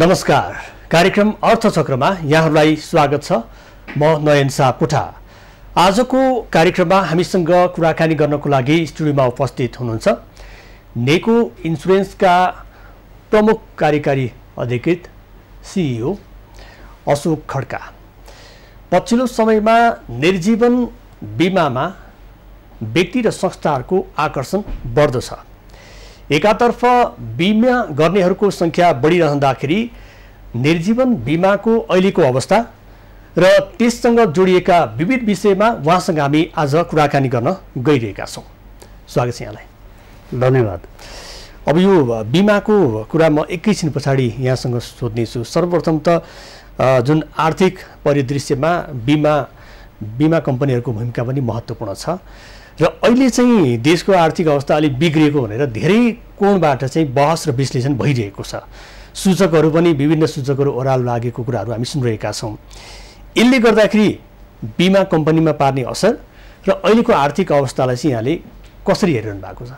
नमस्कार, कार्यक्रम अर्थचक्रमा यहाँहरूलाई स्वागत छ। म नयन सापकोटा। आजको कार्यक्रममा हामीसँग कुराकानी गर्नको लागि स्टुडियोमा उपस्थित हुनुहुन्छ नेको इन्सुरेन्सका प्रमुख कार्यकारी अधिकृत CEO अशोक खड्का। पछिल्लो समयमा निर्जीवन बिमामा व्यक्ति र संस्थाहरूको आकर्षण बढ्दो छ। एकातर्फ बिमा गर्नेहरूको संख्या बढिरहँदाखेरि निर्जीवन बिमाको अहिलेको अवस्था र त्यससँग जोडिएका विविध विषयमा उहाँसँग हामी आज कुराकानी गर्न गइरहेका छौँ। स्वागत छ यहाँलाई। धन्यवाद। अब यो बिमाको कुरा म एकैछिन पछाडि यहाँसँग सोध्नेछु। सर्वप्रथम त जुन आर्थिक परिदृश्यमा बिमा कम्पनीहरूको भूमिका पनि महत्त्वपूर्ण छ र अहिले चाहिँ देशको आर्थिक अवस्था अलिक बिग्रिएको भनेर धेरै कोणबाट चाहिँ बहस र विश्लेषण भइरहेको छ। सूचकहरू पनि विभिन्न सूचकहरू ओह्रालो लागेको कुराहरू हामी सुनिरहेका छौँ। यसले गर्दाखेरि बिमा कम्पनीमा पार्ने असर र अहिलेको आर्थिक अवस्थालाई चाहिँ यहाँले कसरी हेरिरहनु भएको छ?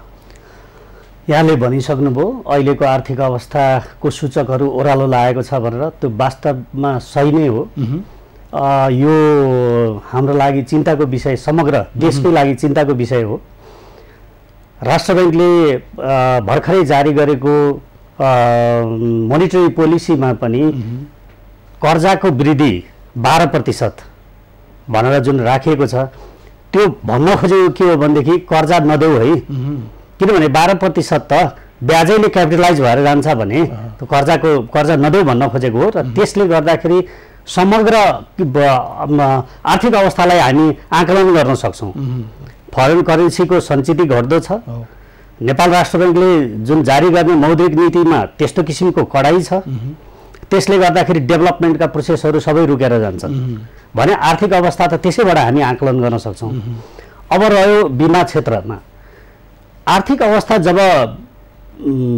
यहाँले भनिसक्नुभयो अहिलेको आर्थिक अवस्थाको सूचकहरू ओह्रालो लागेको छ भनेर। त्यो वास्तवमा सही नै हो। यो हाम्रो लागि चिन्ताको विषय, समग्र देशकै लागि चिन्ताको विषय हो। राष्ट्र ब्याङ्कले भर्खरै जारी गरेको मोनिटरी पोलिसीमा पनि कर्जाको वृद्धि 12% भनेर जुन राखिएको छ, त्यो भन्न खोजेको के हो भनेदेखि कर्जा नदेऊ है। किनभने 12% त ब्याजैले क्यापिटलाइज भएर जान्छ भने कर्जा नदेऊ भन्न खोजेको हो। र त्यसले गर्दाखेरि समग्र आर्थिक अवस्थालाई हामी आकलन गर्न सक्छौँ। फरेन करेन्सीको सञ्चित घट्दो छ। नेपाल राष्ट्र ब्याङ्कले जुन जारी गर्ने मौद्रिक नीतिमा त्यस्तो किसिमको कडाइ छ। त्यसले गर्दाखेरि डेभलपमेन्टका प्रोसेसहरू सबै रुकेर जान्छन् भने आर्थिक अवस्था त त्यसैबाट हामी आकलन गर्न सक्छौँ। अब रह्यो बिमा क्षेत्रमा आर्थिक अवस्था जब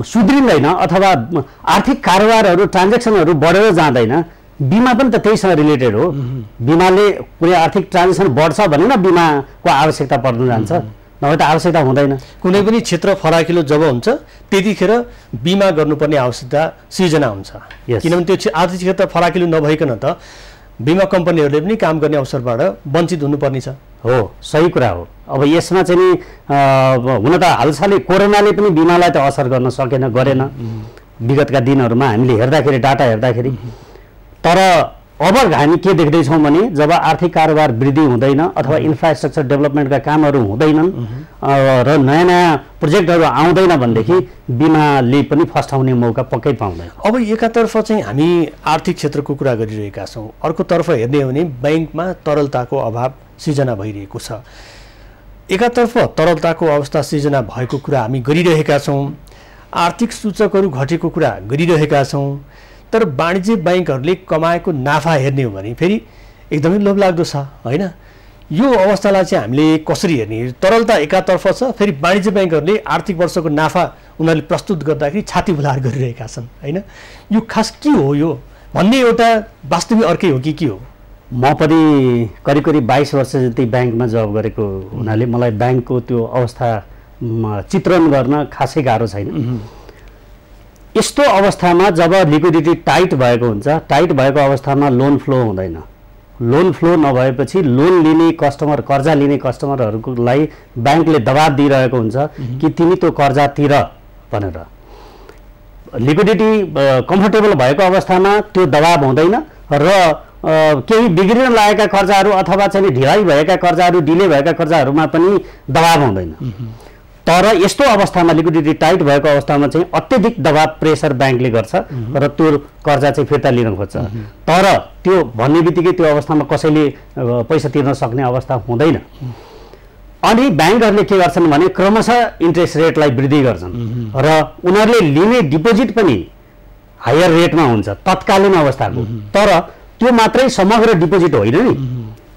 सुध्रिँदैन अथवा आर्थिक कारोबारहरू ट्रान्जेक्सनहरू बढेर जाँदैन, बिमा पनि त त्यहीसँग रिलेटेड हो। बिमाले कुनै आर्थिक ट्रान्जेक्सन बढ्छ भने न बिमाको आवश्यकता पर्न जान्छ, नभए त आवश्यकता हुँदैन। कुनै पनि क्षेत्र फराकिलो जब हुन्छ त्यतिखेर बिमा गर्नुपर्ने आवश्यकता सिर्जना हुन्छ। किनभने त्यो आर्थिक क्षेत्र फराकिलो नभइकन त बिमा कम्पनीहरूले पनि काम गर्ने अवसरबाट वञ्चित हुनुपर्ने छ। हो, सही कुरा हो। अब यसमा चाहिँ नि हुन त हालसालै कोरोनाले पनि बिमालाई त असर गर्न गरेन विगतका दिनहरूमा हामीले हेर्दाखेरि, डाटा हेर्दाखेरि। तर अब हामी के देख्दैछौँ भने जब आर्थिक कारोबार वृद्धि हुँदैन अथवा इन्फ्रास्ट्रक्चर डेभलपमेन्टका कामहरू हुँदैनन् र नयाँ नयाँ प्रोजेक्टहरू आउँदैन भनेदेखि बिमाले पनि फस्टाउने मौका पक्कै पाउँदैन। अब एकातर्फ चाहिँ हामी आर्थिक क्षेत्रको कुरा गरिरहेका छौँ, अर्कोतर्फ हेर्ने हो भने ब्याङ्कमा तरलताको अभाव सिर्जना भइरहेको छ। एकातर्फ तरलताको अवस्था सिर्जना भएको कुरा हामी गरिरहेका छौँ, आर्थिक सूचकहरू घटेको कुरा गरिरहेका छौँ। तर वाणिज्य ब्याङ्कहरूले कमाएको नाफा हेर्ने हो भने फेरि एकदमै लोभलाग्दो छ, होइन? यो अवस्थालाई चाहिँ हामीले कसरी हेर्ने? तरलता एकातर्फ छ, फेरि वाणिज्य ब्याङ्कहरूले आर्थिक वर्षको नाफा उनीहरूले प्रस्तुत गर्दाखेरि छाती फुलाएर गरिरहेका छन्, होइन? यो खास के हो यो भन्ने एउटा वास्तविक अर्कै हो कि के हो? म पनि करिब 22 वर्ष जति ब्याङ्कमा जब गरेको हुनाले मलाई ब्याङ्कको त्यो अवस्था चित्रण गर्न खासै गाह्रो छैन। यस्तो अवस्थामा जब लिक्विडिटी टाइट भएको हुन्छ, टाइट भएको अवस्थामा लोन फ्लो हुँदैन। लोन फ्लो नभएपछि लोन लिने कस्टमर, कर्जा लिने कस्टमरहरूलाई ब्याङ्कले दबाब दिइरहेको हुन्छ कि तिमी त्यो कर्जा तिर भनेर। लिक्विडिटी कम्फर्टेबल भएको अवस्थामा त्यो दबाब हुँदैन र केही बिग्रिन लागेका कर्जाहरू अथवा चाहिँ ढिलाइ भएका कर्जाहरू, डिले भएका कर्जाहरूमा पनि दबाब हुँदैन। तर यस्तो अवस्थामा लिक्विडिटी टाइट भएको अवस्थामा चाहिँ अत्यधिक दबाब, प्रेसर ब्याङ्कले गर्छ र त्यो कर्जा चाहिँ फिर्ता लिन खोज्छ। तर त्यो भन्ने बित्तिकै त्यो अवस्थामा कसैले पैसा तिर्न सक्ने अवस्था हुँदैन। अनि ब्याङ्कहरूले के गर्छन् भने क्रमशः इन्ट्रेस्ट रेटलाई वृद्धि गर्छन् र उनीहरूले लिने डिपोजिट पनि हायर रेटमा हुन्छ तत्कालीन अवस्थाको। तर त्यो मात्रै समग्र डिपोजिट होइन नि।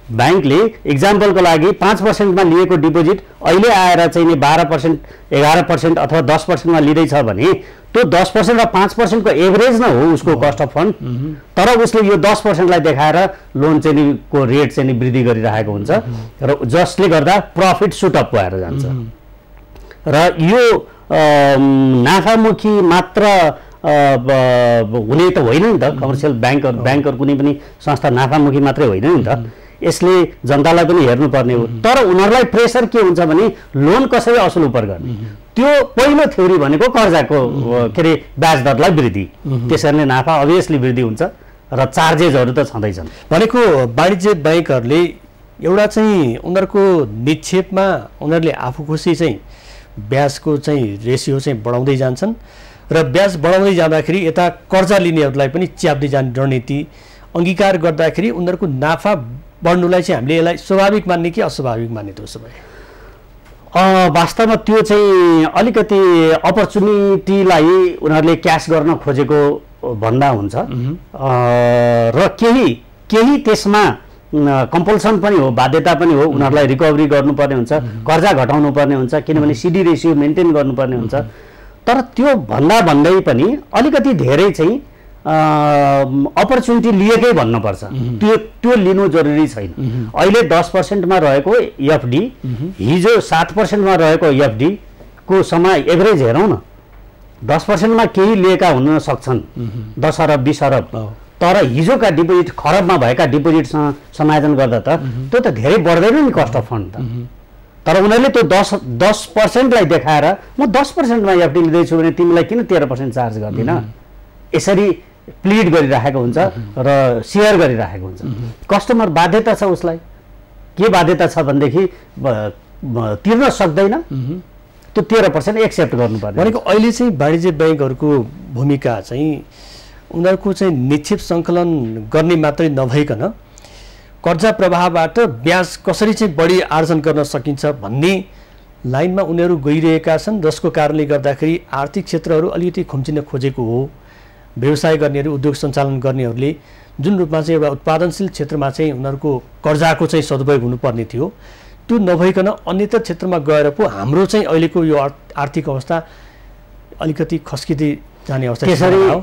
ब्याङ्कले इक्जाम्पलको लागि 5% लिएको डिपोजिट अहिले आएर चाहिँ 12%, 11% अथवा 10%मा लिँदैछ भने त्यो 10% र 5%को एभरेज न हो उसको कस्ट अफ फन्ड। तर उसले यो 10%लाई देखाएर लोन चाहिँ को रेट चाहिँ वृद्धि गरिरहेको हुन्छ र जसले गर्दा प्रफिट सुटअप भएर जान्छ। र यो नाफामुखी मात्र हुने त होइन नि त। कमर्सियल ब्याङ्कहरू कुनै पनि संस्था नाफामुखी मात्रै होइन नि त। यसले जनतालाई पनि हेर्नुपर्ने हो। तर उनीहरूलाई प्रेसर के हुन्छ भने लोन कसरी असुल उपर गर्ने, त्यो पहिलो थ्योरी भनेको कर्जाको के अरे ब्याज दरलाई वृद्धि, त्यसैले नाफा अभियसली वृद्धि हुन्छ र चार्जेसहरू त छँदैछन्। भनेको वाणिज्य ब्याङ्कहरूले एउटा चाहिँ उनीहरूको निक्षेपमा उनीहरूले आफू खुसी चाहिँ ब्याजको चाहिँ रेसियो चाहिँ बढाउँदै जान्छन् र ब्याज बढाउँदै जाँदाखेरि यता कर्जा लिनेहरूलाई पनि च्याप्दै जाने रणनीति अङ्गीकार गर्दाखेरि उनीहरूको नाफा बढ्नुलाई चाहिँ हामीले यसलाई स्वाभाविक मान्ने कि अस्वाभाविक मान्ने त उसो भए? वास्तवमा त्यो चाहिँ अलिकति अपर्च्युनिटीलाई उनीहरूले क्यास गर्न खोजेको भन्दा हुन्छ र केही त्यसमा कम्पल्सन पनि हो, बाध्यता पनि हो। उनीहरूलाई रिकभरी गर्नुपर्ने हुन्छ, कर्जा घटाउनु पर्ने हुन्छ, किनभने सिडी रेसियो मेन्टेन गर्नुपर्ने हुन्छ। तर त्यो भन्दै पनि अलिकति धेरै चाहिँ अपर्च्युनिटी लिएकै भन्नुपर्छ। त्यो लिनु जरुरी छैन। अहिले 10%मा रहेको एफडी हिजो 7%मा रहेको एफडी को समय एभरेज हेरौँ न, 10%मा केही लिएका हुन सक्छन्, 10 अरब 20 अरब, तर हिजोका डिपोजिट खरबमा भएका डिपोजिटसँग समायोजन गर्दा त त्यो त धेरै बढ्दैन नि कस्ट अफ फन्ड त। तर उनीहरूले त्यो 10%लाई देखाएर म 10%मा एफडी लिँदैछु भने तिमीलाई किन 13% चार्ज गर्दिन, यसरी प्लिड गरिराखेको हुन्छ र सेयर गरिराखेको हुन्छ। कस्टमर बाध्यता छ, उसलाई के बाध्यता छ भनेदेखि तिर्न सक्दैन, त्यो 13% एक्सेप्ट गर्नुपर्ने। भनेको अहिले चाहिँ वाणिज्य ब्याङ्कहरूको भूमिका चाहिँ उनीहरूको चाहिँ निक्षेप सङ्कलन गर्ने मात्रै नभइकन कर्जा प्रवाहबाट ब्याज कसरी चाहिँ बढी आर्जन गर्न सकिन्छ भन्ने लाइनमा उनीहरू गइरहेका छन्, जसको कारणले गर्दाखेरि आर्थिक क्षेत्रहरू अलिकति खुम्चिन खोजेको हो। व्यवसाय गर्नेहरू, उद्योग सञ्चालन गर्नेहरूले जुन रूपमा चाहिँ एउटा उत्पादनशील क्षेत्रमा चाहिँ उनीहरूको कर्जाको चाहिँ सदुपयोग हुनुपर्ने थियो, त्यो नभइकन अन्यत्र क्षेत्रमा गएर पो हाम्रो चाहिँ अहिलेको यो आर्थिक अवस्था अलिकति खस्किँदै जाने अवस्था।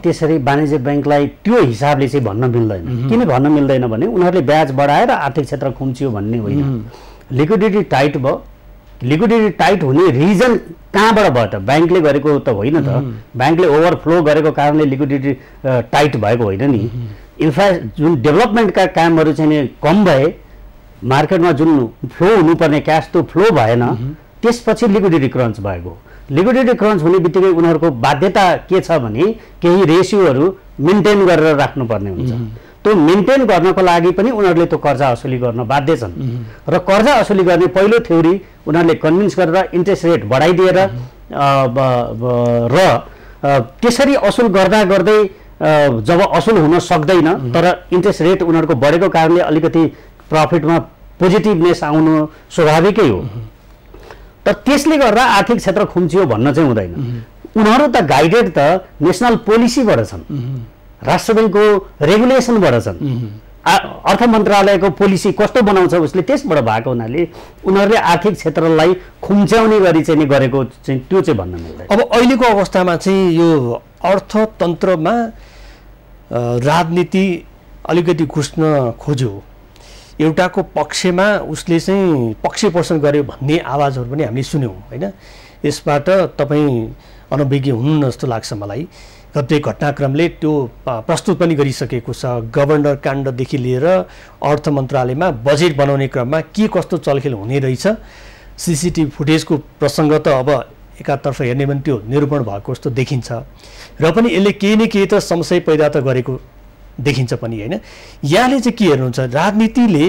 त्यसरी वाणिज्य ब्याङ्कलाई त्यो हिसाबले चाहिँ भन्न मिल्दैन। किन भन्न मिल्दैन भने उनीहरूले ब्याज बढाएर आर्थिक क्षेत्र खुम्चियो भन्ने होइन। लिक्विडिटी टाइट भयो, लिक्विडिटी टाइट हुने रिजन कहाँबाट भयो त? ब्याङ्कले गरेको त होइन त। ब्याङ्कले ओभरफ्लो गरेको कारणले लिक्विडिटी टाइट भएको होइन नि। इन्फ्रास्ट्रक्चर जुन डेभलपमेन्टका कामहरू चाहिँ कम भए, मार्केटमा जुन फ्लो हुनुपर्ने क्यास त्यो फ्लो भएन, त्यसपछि लिक्विडिटी क्रन्च भएको। लिक्विडिटी क्रन्च हुने बित्तिकै उनीहरूको बाध्यता के छ भने केही रेसियोहरू मेन्टेन गरेर राख्नुपर्ने हुन्छ। त्यो मेन्टेन गर्नको लागि पनि उनीहरूले त्यो कर्जा असुली गर्न बाध्य छन् र कर्जा असुली गर्ने पहिलो थ्योरी उनीहरूले कन्भिन्स गरेर इन्ट्रेस्ट रेट बढाइदिएर र त्यसरी असुल गर्दा गर्दै जब असुल हुन सक्दैन तर इन्ट्रेस्ट रेट उनीहरूको बढेको कारणले अलिकति प्रफिटमा पोजिटिभनेस आउनु स्वाभाविकै हो। तर त्यसले गर्दा आर्थिक क्षेत्र खुम्चियो भन्न चाहिँ हुँदैन। उनीहरू त गाइडेड त नेसनल पोलिसीबाट छन्, राष्ट्र ब्याङ्कको रेगुलेसनबाट छन्, अर्थ मन्त्रालयको पोलिसी कस्तो बनाउँछ उसले त्यसबाट भएको हुनाले उनीहरूले आर्थिक क्षेत्रलाई खुम्च्याउने गरी चाहिँ नि गरेको चाहिँ त्यो चाहिँ भन्न मिल्दैन। अब अहिलेको अवस्थामा चाहिँ यो अर्थतन्त्रमा राजनीति अलिकति घुस्न खोज्यो, एउटाको पक्षमा उसले चाहिँ पक्षपोषण गर्यो भन्ने आवाजहरू पनि हामीले सुन्यौँ होइन। यसबाट तपाईँ अनभिज्ञ हुनु जस्तो लाग्छ मलाई। कतिपय घटनाक्रमले त्यो प्रस्तुत पनि गरिसकेको छ। गभर्नर काण्डदेखि लिएर अर्थ मन्त्रालयमा बजेट बनाउने क्रममा के कस्तो चलखेल हुने रहेछ, सिसिटिभी फुटेजको प्रसङ्ग त अब एकातर्फ हेर्ने भने त्यो निरूपण भएको जस्तो देखिन्छ र पनि यसले केही न केही त समस्या पैदा त गरेको देखिन्छ पनि होइन। यहाँले चाहिँ के हेर्नुहुन्छ, राजनीतिले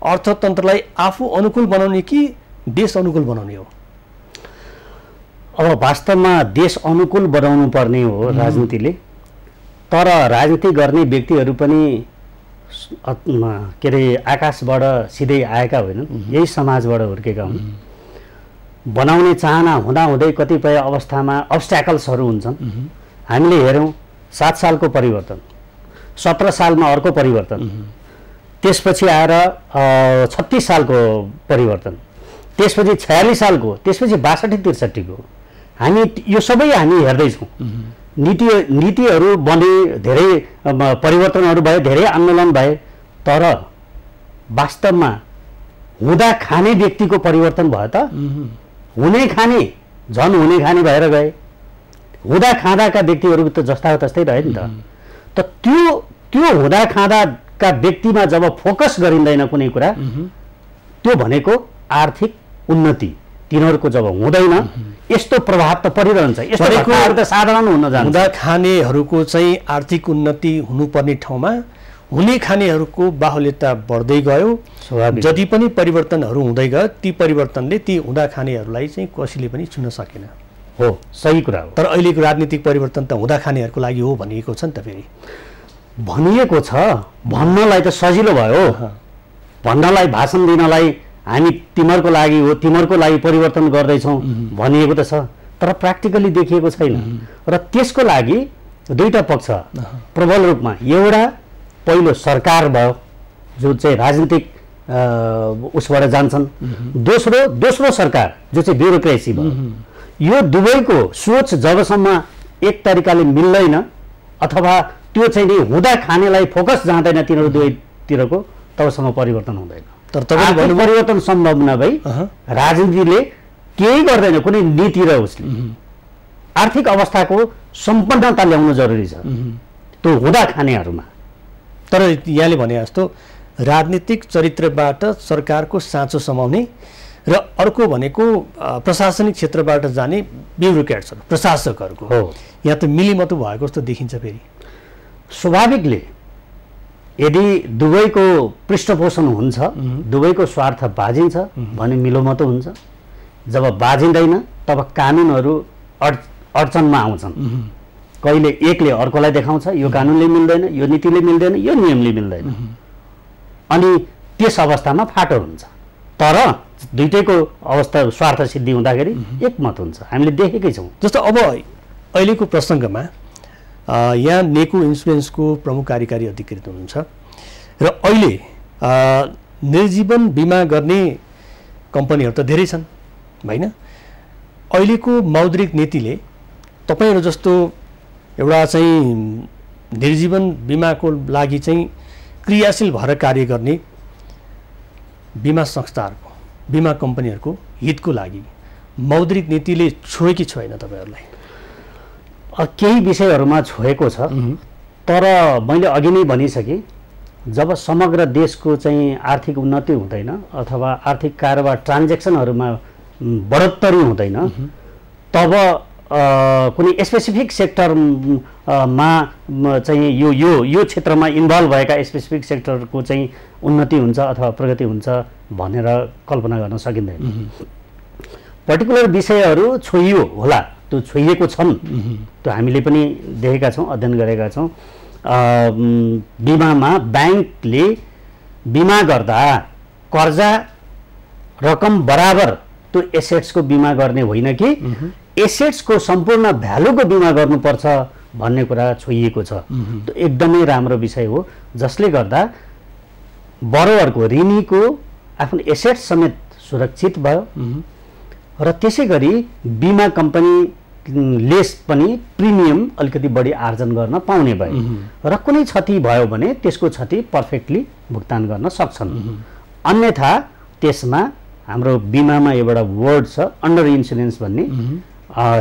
अर्थतन्त्रलाई आफू अनुकूल बनाउने कि देश अनुकूल बनाउने हो? अब वास्तवमा देश अनुकूल बनाउनु पर्ने हो राजनीतिले, तर राजनीति गर्ने व्यक्तिहरू पनि के अरे आकाशबाट सिधै आएका होइनन्, यही समाजबाट हुर्केका हुन्। बनाउने चाहना हुँदाहुँदै कतिपय अवस्थामा अब्स्ट्याकल्सहरू हुन्छन्। हामीले हेऱ्यौँ 7 सालको परिवर्तन, 17 सालमा अर्को परिवर्तन, त्यसपछि आएर 36 सालको परिवर्तन, त्यसपछि 46 सालको, त्यसपछि 62-63 को। हामी यो सबै हामी हेर्दैछौँ। नीतिहरू बने, धेरै परिवर्तनहरू भए, धेरै आन्दोलन भए, तर वास्तवमा हुँदा खाने व्यक्तिको परिवर्तन भयो त? हुने खाने झन् हुने खाने भएर गए। हुँदा खाँदाका व्यक्तिहरू त जस्ता तस्तै रहे नि त त्यो हुँदा खाँदाका व्यक्तिमा जब फोकस गरिँदैन कुनै कुरा त्यो भनेको आर्थिक उन्नति तिनीहरूको जब हुँदैन यस्तो प्रभाव त परिरहन्छ। यस्तो घटनाहरू त साधारण हुन जान्छ। हुँदा खानेहरूको चाहिँ आर्थिक उन्नति हुनुपर्ने ठाउँमा हुने खानेहरूको बाहुल्यता बढ्दै गयो। जति पनि परिवर्तनहरू हुँदै गयो ती परिवर्तनले ती हुँदा खानेहरूलाई चाहिँ कसैले पनि छुन सकेन। हो, सही कुरा हो। तर अहिलेको राजनीतिक परिवर्तन त हुँदा खानेहरूको लागि हो भनिएको छ नि त। फेरि भनिएको छ, भन्नलाई त सजिलो भयो, भन्नलाई भाषण दिनलाई हामी तिमीहरूको लागि हो, तिमीहरूको लागि परिवर्तन गर्दैछौँ भनिएको त छ, तर प्र्याक्टिकली देखिएको छैन। र त्यसको लागि दुईटा पक्ष प्रबल रूपमा, एउटा पहिलो सरकार भयो जो चाहिँ राजनीतिक उसबाट जान्छन्, दोस्रो सरकार जो चाहिँ ब्युरोक्रेसी भयो। यो दुवैको सोच जबसम्म एक तरिकाले मिल्दैन अथवा त्यो चाहिँ नि हुँदा खानेलाई फोकस जाँदैन तिनीहरू दुवैतिरको, तबसम्म परिवर्तन हुँदैन। तर तपाईले परिवर्तन सम्भव नभई राजनीतिले केही गर्दैन, कुनै नीति र उसले आर्थिक अवस्थाको सम्पन्नता ल्याउनु जरुरी छ त्यो हुँदा खानेहरूमा। तर यहाँले भने जस्तो राजनीतिक चरित्रबाट सरकारको साँचो समाउने र अर्को भनेको प्रशासनिक क्षेत्रबाट जाने ब्युरोक्रेट्सहरू, प्रशासकहरूको यहाँ त मिलिमतो भएको जस्तो देखिन्छ। फेरि स्वाभाविकले यदि दुवैको पृष्ठपोषण हुन्छ, दुवैको स्वार्थ बाजिन्छ भने मिलोमतो हुन्छ। जब बाजिँदैन तब कानुनहरू अडचनमा आउँछन्। कहिले एकले अर्कोलाई देखाउँछ यो कानुनले मिल्दैन, यो नीतिले मिल्दैन, यो नियमले मिल्दैन, अनि त्यस अवस्थामा फाटो हुन्छ। तर दुईटैको अवस्था स्वार्थ सिद्धि हुँदाखेरि एकमत हुन्छ, हामीले देखेकै छौँ। जस्तो अब अहिलेको प्रसङ्गमा यहाँ नेको इन्सुरेन्सको प्रमुख कार्यकारी अधिकृत हुनुहुन्छ र अहिले निर्जीवन बिमा गर्ने कम्पनीहरू त धेरै छन् होइन। अहिलेको मौद्रिक नीतिले तपाईँहरू जस्तो एउटा चाहिँ निर्जीवन बिमाको लागि चाहिँ क्रियाशील भएर कार्य गर्ने बिमा संस्थाहरूको, बिमा कम्पनीहरूको हितको लागि मौद्रिक नीतिले छोयो कि छोएन तपाईँहरूलाई? केही विषयहरूमा छोएको छ, तर मैले अघि नै भनिसकेँ, जब समग्र देशको चाहिँ आर्थिक उन्नति हुँदैन अथवा आर्थिक कारोबार ट्रान्जेक्सनहरूमा बढोत्तरी हुँदैन तब कुनै स्पेसिफिक सेक्टरमा चाहिँ यो क्षेत्रमा इन्भल्भ भएका स्पेसिफिक सेक्टरको चाहिँ उन्नति हुन्छ अथवा प्रगति हुन्छ भनेर कल्पना गर्न सकिँदैन। पर्टिकुलर विषयहरू छोइयो होला, त्यो छोइएको छन्, त्यो हामीले पनि देखेका छौँ, अध्ययन गरेका छौँ। बिमामा ब्याङ्कले बिमा गर्दा कर्जा रकम बराबर त्यो एसेट्सको बिमा गर्ने होइन कि एसेट्सको सम्पूर्ण भ्यालुको बिमा गर्नुपर्छ भन्ने कुरा छोइएको छ। त्यो एकदमै राम्रो विषय हो, जसले गर्दा बरोवरको ऋणीको आफ्नो एसेट्स समेत सुरक्षित भयो र त्यसै गरी बिमा कम्पनीले पनि प्रिमियम अलिकति बढी आर्जन गर्न पाउने भयो र कुनै क्षति भयो भने त्यसको क्षति पर्फेक्टली भुक्तान गर्न सक्छन्। अन्यथा त्यसमा हाम्रो बिमामा एउटा वर्ड छ अन्डर इन्सुरेन्स भन्ने,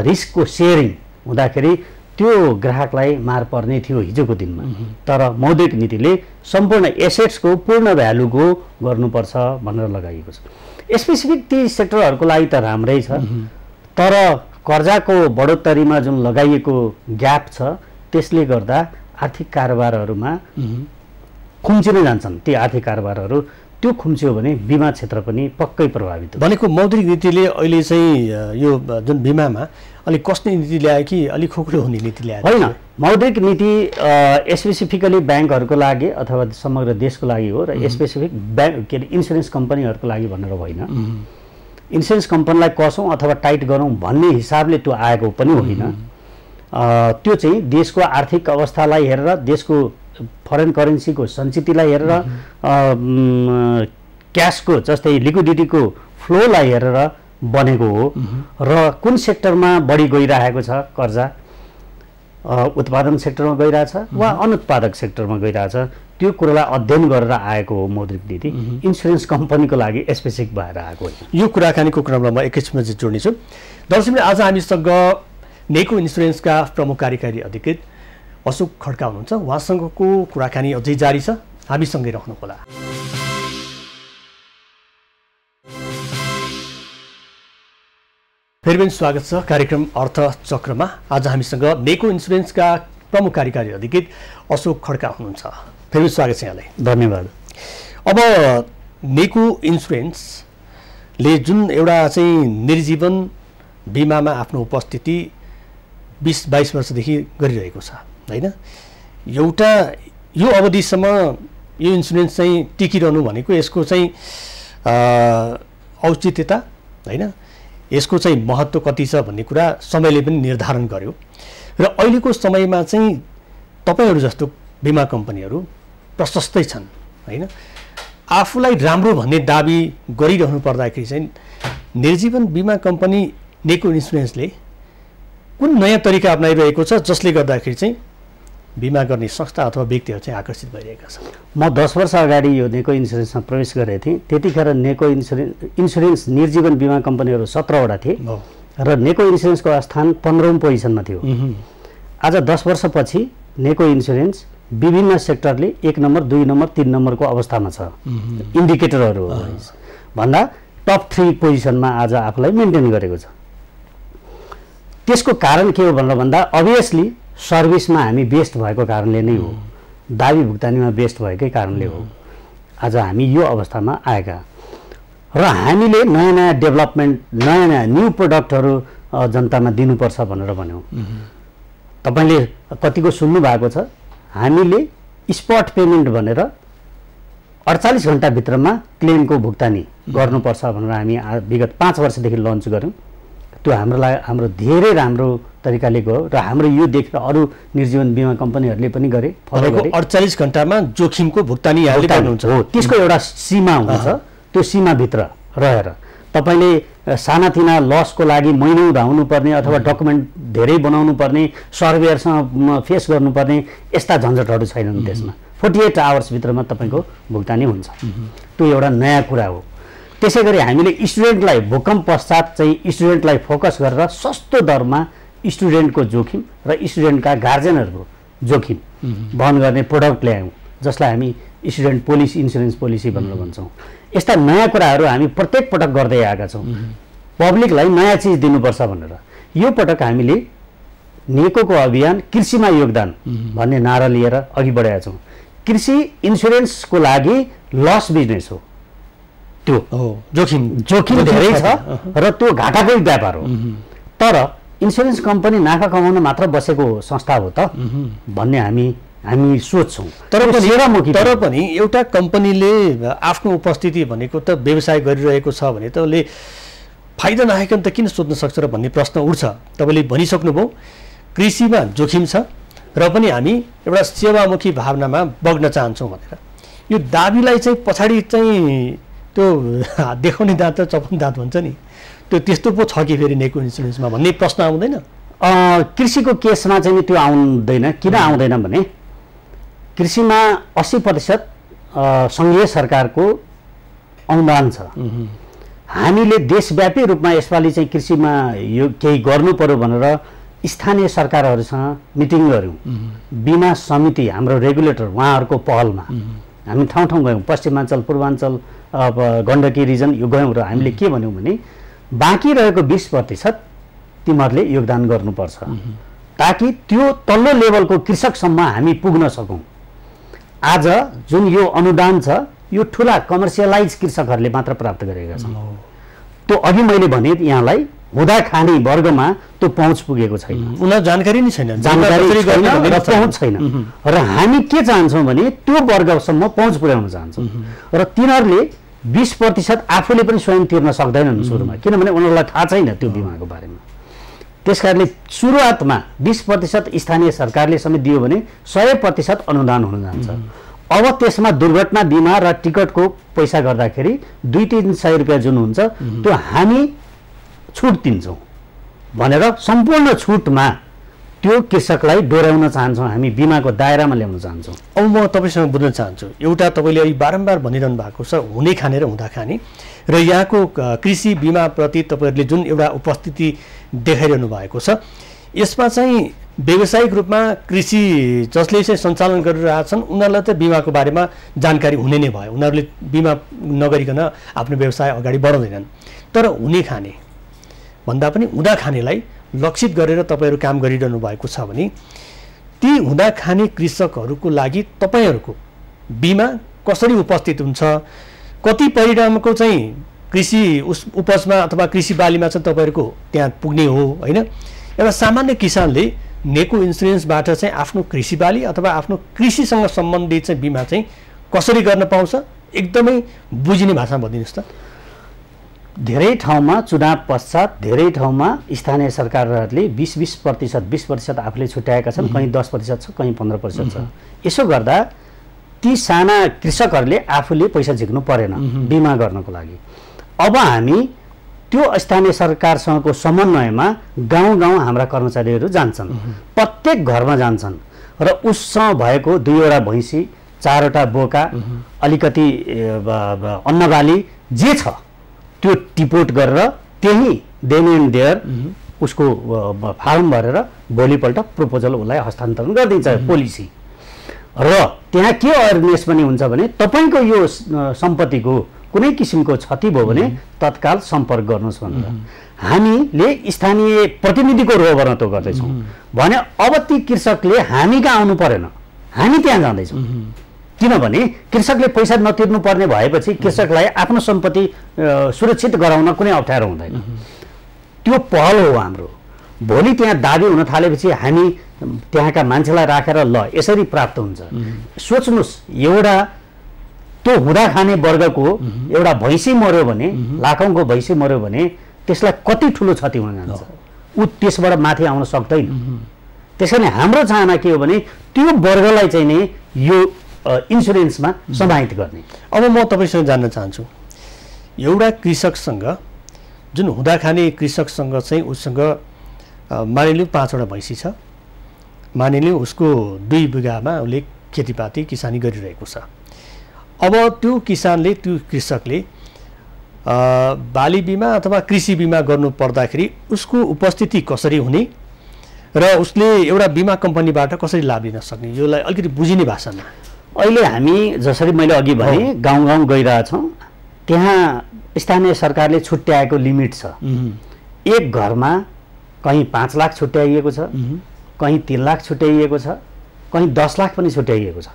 रिस्कको सेयरिङ हुँदाखेरि त्यो ग्राहकलाई मार पर्ने थियो हिजोको दिनमा। तर मौद्रिक नीतिले सम्पूर्ण एसेट्सको पूर्ण भ्यालुको गर्नुपर्छ भनेर लगाइएको छ। स्पेसिफिक ती सेक्टरहरूको लागि त राम्रै छ, तर कर्जाको बढोत्तरीमा जुन लगाइएको ग्याप छ त्यसले गर्दा आर्थिक कारोबारहरूमा खुम्चिन जान्छन्। ती आर्थिक कारोबारहरू त्यो खुम्च्यो भने बिमा क्षेत्र पनि पक्कै प्रभावित हुन्छ। भनेको मौद्रिक नीतिले अहिले चाहिँ यो जुन बिमामा अलिक कस्ने नीति ल्यायो कि अलिक खोक्रो हुने नीति ल्यायो? होइन, मौद्रिक नीति स्पेसिफिकली ब्याङ्कहरूको लागि अथवा समग्र देशको लागि हो र स्पेसिफिक ब्याङ्क के अरे इन्सुरेन्स कम्पनीहरूको लागि भनेर होइन। इन्सुरेन्स कम्पनीलाई कसौँ अथवा टाइट गरौँ भन्ने हिसाबले त्यो आएको पनि होइन। त्यो चाहिँ देशको आर्थिक अवस्थालाई हेरेर, देशको फरेन करेन्सीको सञ्चितलाई हेरेर, क्यासको जस्तै लिक्विडिटीको फ्लोलाई हेरेर बनेको हो र कुन सेक्टरमा बढी गइरहेको छ कर्जा, उत्पादन सेक्टरमा गइरहेछ वा अनुत्पादक सेक्टरमा गइरहेछ, त्यो कुरालाई अध्ययन गरेर आएको हो मौद्रिक नीति। इन्सुरेन्स कम्पनीको लागि स्पेसिफिक भएर आएको हो। यो कुराकानीको क्रममा म एकैछिनमा चाहिँ जोड्नेछु। दर्शकले आज हामीसँग नेको इन्सुरेन्सका प्रमुख कार्यकारी अधिकृत अशोक खड्का हुनुहुन्छ। उहाँसँगको कुराकानी अझै जारी छ, हामीसँगै रहनुहोला। फेरि पनि स्वागत छ कार्यक्रम अर्थचक्रमा। आज हामीसँग नेको इन्सुरेन्सका प्रमुख कार्यकारी अधिकृत अशोक खड्का हुनुहुन्छ। फेरि स्वागत छ यहाँलाई। धन्यवाद। अब नेको इन्सुरेन्सले जुन एउटा चाहिँ निर्जीवन बिमामा आफ्नो उपस्थिति 20-22 वर्षदेखि गरिरहेको छ होइन, एउटा यो अवधिसम्म यो इन्सुरेन्स चाहिँ टिकिरहनु भनेको यसको चाहिँ औचित्यता होइन, यसको चाहिँ महत्त्व कति छ भन्ने कुरा समयले पनि निर्धारण गर्यो। र अहिलेको समयमा चाहिँ तपाईँहरू जस्तो बिमा कम्पनीहरू प्रशस्तै छन् होइन। आफूलाई राम्रो भन्ने दाबी गरिरहनु पर्दाखेरि चाहिँ निर्जीवन बिमा कम्पनी नेको इन्सुरेन्सले कुन नयाँ तरिका अपनाइरहेको छ जसले गर्दाखेरि चाहिँ बिमा गर्ने संस्था अथवा व्यक्तिहरू चाहिँ आकर्षित भइरहेका छन्? म 10 वर्ष अगाडि यो नेको इन्सुरेन्समा प्रवेश गरेको थिएँ। त्यतिखेर नेको इन्सुरेन्स निर्जीवन बिमा कम्पनीहरू 17वटा थिए र नेको इन्सुरेन्सको स्थान 15औं पोजिसनमा थियो। आज 10 वर्षपछि नेको इन्सुरेन्स विभिन्न सेक्टरले 1 नम्बर 2 नम्बर 3 नम्बरको अवस्थामा छ। इन्डिकेटरहरू भन्दा टप 3 पोजिसनमा आज आफूलाई मेन्टेन गरेको छ। त्यसको कारण के हो भनेर भन्दा अभियसली सर्भिसमा हामी बेस्ट भएको कारणले नै हो, दाबी भुक्तानीमा बेस्ट भएकै कारणले हो आज हामी यो अवस्थामा आएका। र हामीले नयाँ नयाँ डेभलपमेन्ट, नयाँ नयाँ न्यू प्रडक्टहरू जनतामा दिनुपर्छ भनेर भन्यौँ। तपाईँले कतिको सुन्नु भएको छ, हामीले स्पट पेमेन्ट भनेर 48 घन्टाभित्रमा क्लेमको भुक्तानी गर्नुपर्छ भनेर हामी विगत 5 वर्षदेखि लन्च गऱ्यौँ। त्यो हाम्रो धेरै राम्रो तरिकाले गयो र हाम्रो यो देखेर अरू निर्जीवन बिमा कम्पनीहरूले पनि गरे, फलो गरे। 48 घन्टामा जोखिमको भुक्तानी यहाँले गर्नुहुन्छ हो। त्यसको एउटा सीमा हुन्छ, त्यो सीमाभित्र रहेर तपाईँले सानातिना लसको लागि महिनौँ धाउनु पर्ने अथवा डकुमेन्ट धेरै बनाउनु पर्ने, सर्भेयरसँग फेस गर्नुपर्ने यस्ता झन्झटहरू छैनन् त्यसमा। 48 आवर्सभित्रमा तपाईँको भुक्तानी हुन्छ। त्यो एउटा नयाँ कुरा हो। त्यसै गरी हामीले स्टुडेन्टलाई भूकम्प पश्चात चाहिँ स्टुडेन्टलाई फोकस गरेर सस्तो दरमा स्टुडेन्टको जोखिम र स्टुडेन्टका गार्जेनहरूको जोखिम वहन गर्ने प्रोडक्ट ल्यायौँ, जसलाई हामी स्टुडेन्ट पोलिसी इन्सुरेन्स पोलिसी भनेर भन्छौँ। यस्ता नयाँ कुराहरू हामी प्रत्येक पटक गर्दै आएका छौँ, पब्लिकलाई नयाँ चिज दिनुपर्छ भनेर। यो पटक हामीले नेकोको अभियान कृषिमा योगदान भन्ने नारा लिएर अघि बढेका छौँ। कृषि इन्सुरेन्सको लागि लस बिजनेस हो, त्यो जोखिम धेरै छ र त्यो घाटाकै व्यापार हो। तर इन्सुरेन्स कम्पनी नाफा कमाउन मात्र बसेको संस्था हो त भन्ने हामी सोच्छौँ। तर पनि एउटा कम्पनीले आफ्नो उपस्थिति भनेको त व्यवसाय गरिरहेको छ भने त उसले फाइदा नआइकन त किन सोध्न सक्छ र भन्ने प्रश्न उठ्छ। तपाईँले भनिसक्नुभयो कृषिमा जोखिम छ र पनि हामी एउटा सेवामुखी भावनामा बग्न चाहन्छौँ भनेर। यो दाबीलाई चाहिँ पछाडि चाहिँ त्यो देखाउने दाँत र चपन दाँत भन्छ नि, त्यो त्यस्तो पो छ कि फेरि नेको इन्सुरेन्समा भन्ने प्रश्न आउँदैन? कृषिको केसमा चाहिँ त्यो आउँदैन। किन आउँदैन भने कृषिमा 80% सङ्घीय सरकारको अनुदान छ। हामीले देशव्यापी रूपमा यसपालि चाहिँ कृषिमा यो केही गर्नु पर्यो भनेर स्थानीय सरकारहरूसँग मिटिङ गऱ्यौँ। बिमा समिति हाम्रो रेगुलेटर उहाँहरूको पहलमा हामी ठाउँ ठाउँ गयौँ, पश्चिमाञ्चल, पूर्वाञ्चल, गण्डकी रिजन यो गयौँ र हामीले के भन्यौँ भने बाँकी रहेको 20% तिमीहरूले योगदान गर्नुपर्छ ताकि त्यो तल्लो लेभलको कृषकसम्म हामी पुग्न सकौँ। आज जुन यो अनुदान छ यो ठुला कमर्सियलाइज कृषकहरूले मात्र प्राप्त गरेका छन्। त्यो अघि मैले भने यहाँलाई हुँदा खाने वर्गमा त्यो पहुँच पुगेको छैन, उनीहरू जानकारी नै छैन, जानकारी छैन र पहुँच छैन। र हामी के चाहन्छौँ भने त्यो वर्गसम्म पहुँच पुर्याउन चाहन्छौँ र तिनीहरूले 20% आफूले पनि स्वयं तिर्न सक्दैनन् सुरुमा, किनभने उनीहरूलाई थाहा छैन त्यो बिमाको बारेमा। त्यसकारणले सुरुवातमा 20% स्थानीय सरकारले समेत दियो भने 100% अनुदान हुन जान्छ। अब त्यसमा दुर्घटना बिमा र टिकटको पैसा गर्दाखेरि 200-300 रुपियाँ जुन हुन्छ त्यो हामी छुट दिन्छौँ भनेर सम्पूर्ण छुटमा त्यो कृषकलाई डोर्याउन चाहन्छौँ, हामी बिमाको दायरामा ल्याउन चाहन्छौँ। अब म तपाईँसँग बुझ्न चाहन्छु, एउटा तपाईँले अहिले बारम्बार भनिरहनु भएको छ हुने खाने र हुँदा खाने, र यहाँको कृषि बिमाप्रति तपाईँहरूले जुन एउटा उपस्थिति देखाइरहनु भएको छ, यसमा चाहिँ व्यावसायिक रूपमा कृषि जसले चाहिँ सञ्चालन गरिरहेछन् उनीहरूलाई त बिमाको बारेमा जानकारी हुने नै भयो, उनीहरूले बिमा नगरिकन आफ्नो व्यवसाय अगाडि बढाउँदैनन्। तर हुने खाने भन्दा पनि हुँदा खानेलाई लक्षित गरेर तपाईँहरू काम गरिरहनु भएको छ भने ती हुँदा खाने कृषकहरूको लागि तपाईँहरूको बिमा कसरी उपस्थित हुन्छ, कति परिणामको चाहिँ कृषि उपजमा अथवा कृषि बालीमा चाहिँ तपाईँहरूको त्यहाँ पुग्ने हो होइन। एउटा सामान्य किसानले नेको इन्सुरेन्सबाट चाहिँ आफ्नो कृषि बाली अथवा आफ्नो कृषिसँग सम्बन्धित चाहिँ बिमा चाहिँ कसरी गर्न पाउँछ, एकदमै बुझिने भाषामा भनिदिनुहोस् त। धेरै ठाउँमा चुनाव पश्चात धेरै ठाउँमा स्थानीय सरकारहरूले 20% आफूले छुट्याएका छन्, कहीँ 10% छ, कहीँ 15% छ। यसो गर्दा ती साना कृषकहरूले आफूले पैसा झिक्नु परेन बिमा गर्नको लागि। अब हामी त्यो स्थानीय सरकारसँगको समन्वयमा गाउँ गाउँ हाम्रा कर्मचारीहरू जान्छन्, प्रत्येक घरमा जान्छन् र उससँग भएको 2वटा भैँसी, 4वटा बोका, अलिकति अन्नबाली जे छ त्यो टिपोट गरेर त्यही देन एन्ड देयर उसको फार्म भरेर भोलिपल्ट प्रपोजल उसलाई हस्तान्तरण गरिदिन्छ पोलिसी। र त्यहाँ के अवेरनेस पनि हुन्छ भने तपाईँको यो सम्पत्तिको कुनै किसिमको क्षति भयो भने तत्काल सम्पर्क गर्नुहोस् भनेर हामीले स्थानीय प्रतिनिधिको रोलमा त गर्दैछौँ भने अब ती कृषकले हामी कहाँ आउनु परेन, हामी त्यहाँ जाँदैछौँ। किनभने कृषकले पैसा नतिर्नु पर्ने भएपछि कृषकलाई आफ्नो सम्पत्ति सुरक्षित गराउन कुनै अप्ठ्यारो हुँदैन। त्यो पहल हो हाम्रो। भोलि त्यहाँ दाबी हुन थालेपछि हामी त्यहाँका मान्छेलाई राखेर ल यसरी प्राप्त हुन्छ। सोच्नुहोस् एउटा त्यो हुँदा खाने वर्गको एउटा भैँसी मर्यो भने, लाखौँको भैँसी मर्यो भने त्यसलाई कति ठुलो क्षति हुन जान्छ, ऊ त्यसबाट माथि आउन सक्दैन। त्यसैले हाम्रो चाहना के हो भने त्यो वर्गलाई चाहिँ नै यो इन्सुरेन्समा समाहित गर्ने। अब म तपाईँसँग जान्न चाहन्छु, एउटा कृषकसँग जुन हुँदा खाने कृषकसँग चाहिँ उसँग मानिलिउँ 5वटा भैँसी छ, मानिलिउँ उसको 2 बिघामा उसले खेतीपाती किसानी गरिरहेको छ। अब त्यो किसानले त्यो कृषकले बाली बिमा अथवा कृषि बिमा गर्नु पर्दाखेरि उसको उपस्थिति कसरी हुने र उसले एउटा बिमा कम्पनीबाट कसरी लाभ लिन सक्ने, योलाई अलिकति बुझिने भाषामा। अहिले हामी जसरी मैले अघि भने गाउँ गाउँ गइरहेछौँ, त्यहाँ स्थानीय सरकारले छुट्याएको लिमिट छ। एक घरमा कहीँ 5 लाख छुट्याइएको छ, कहीँ 3 लाख छुट्याइएको छ, कहीँ 10 लाख पनि छुट्याइएको छ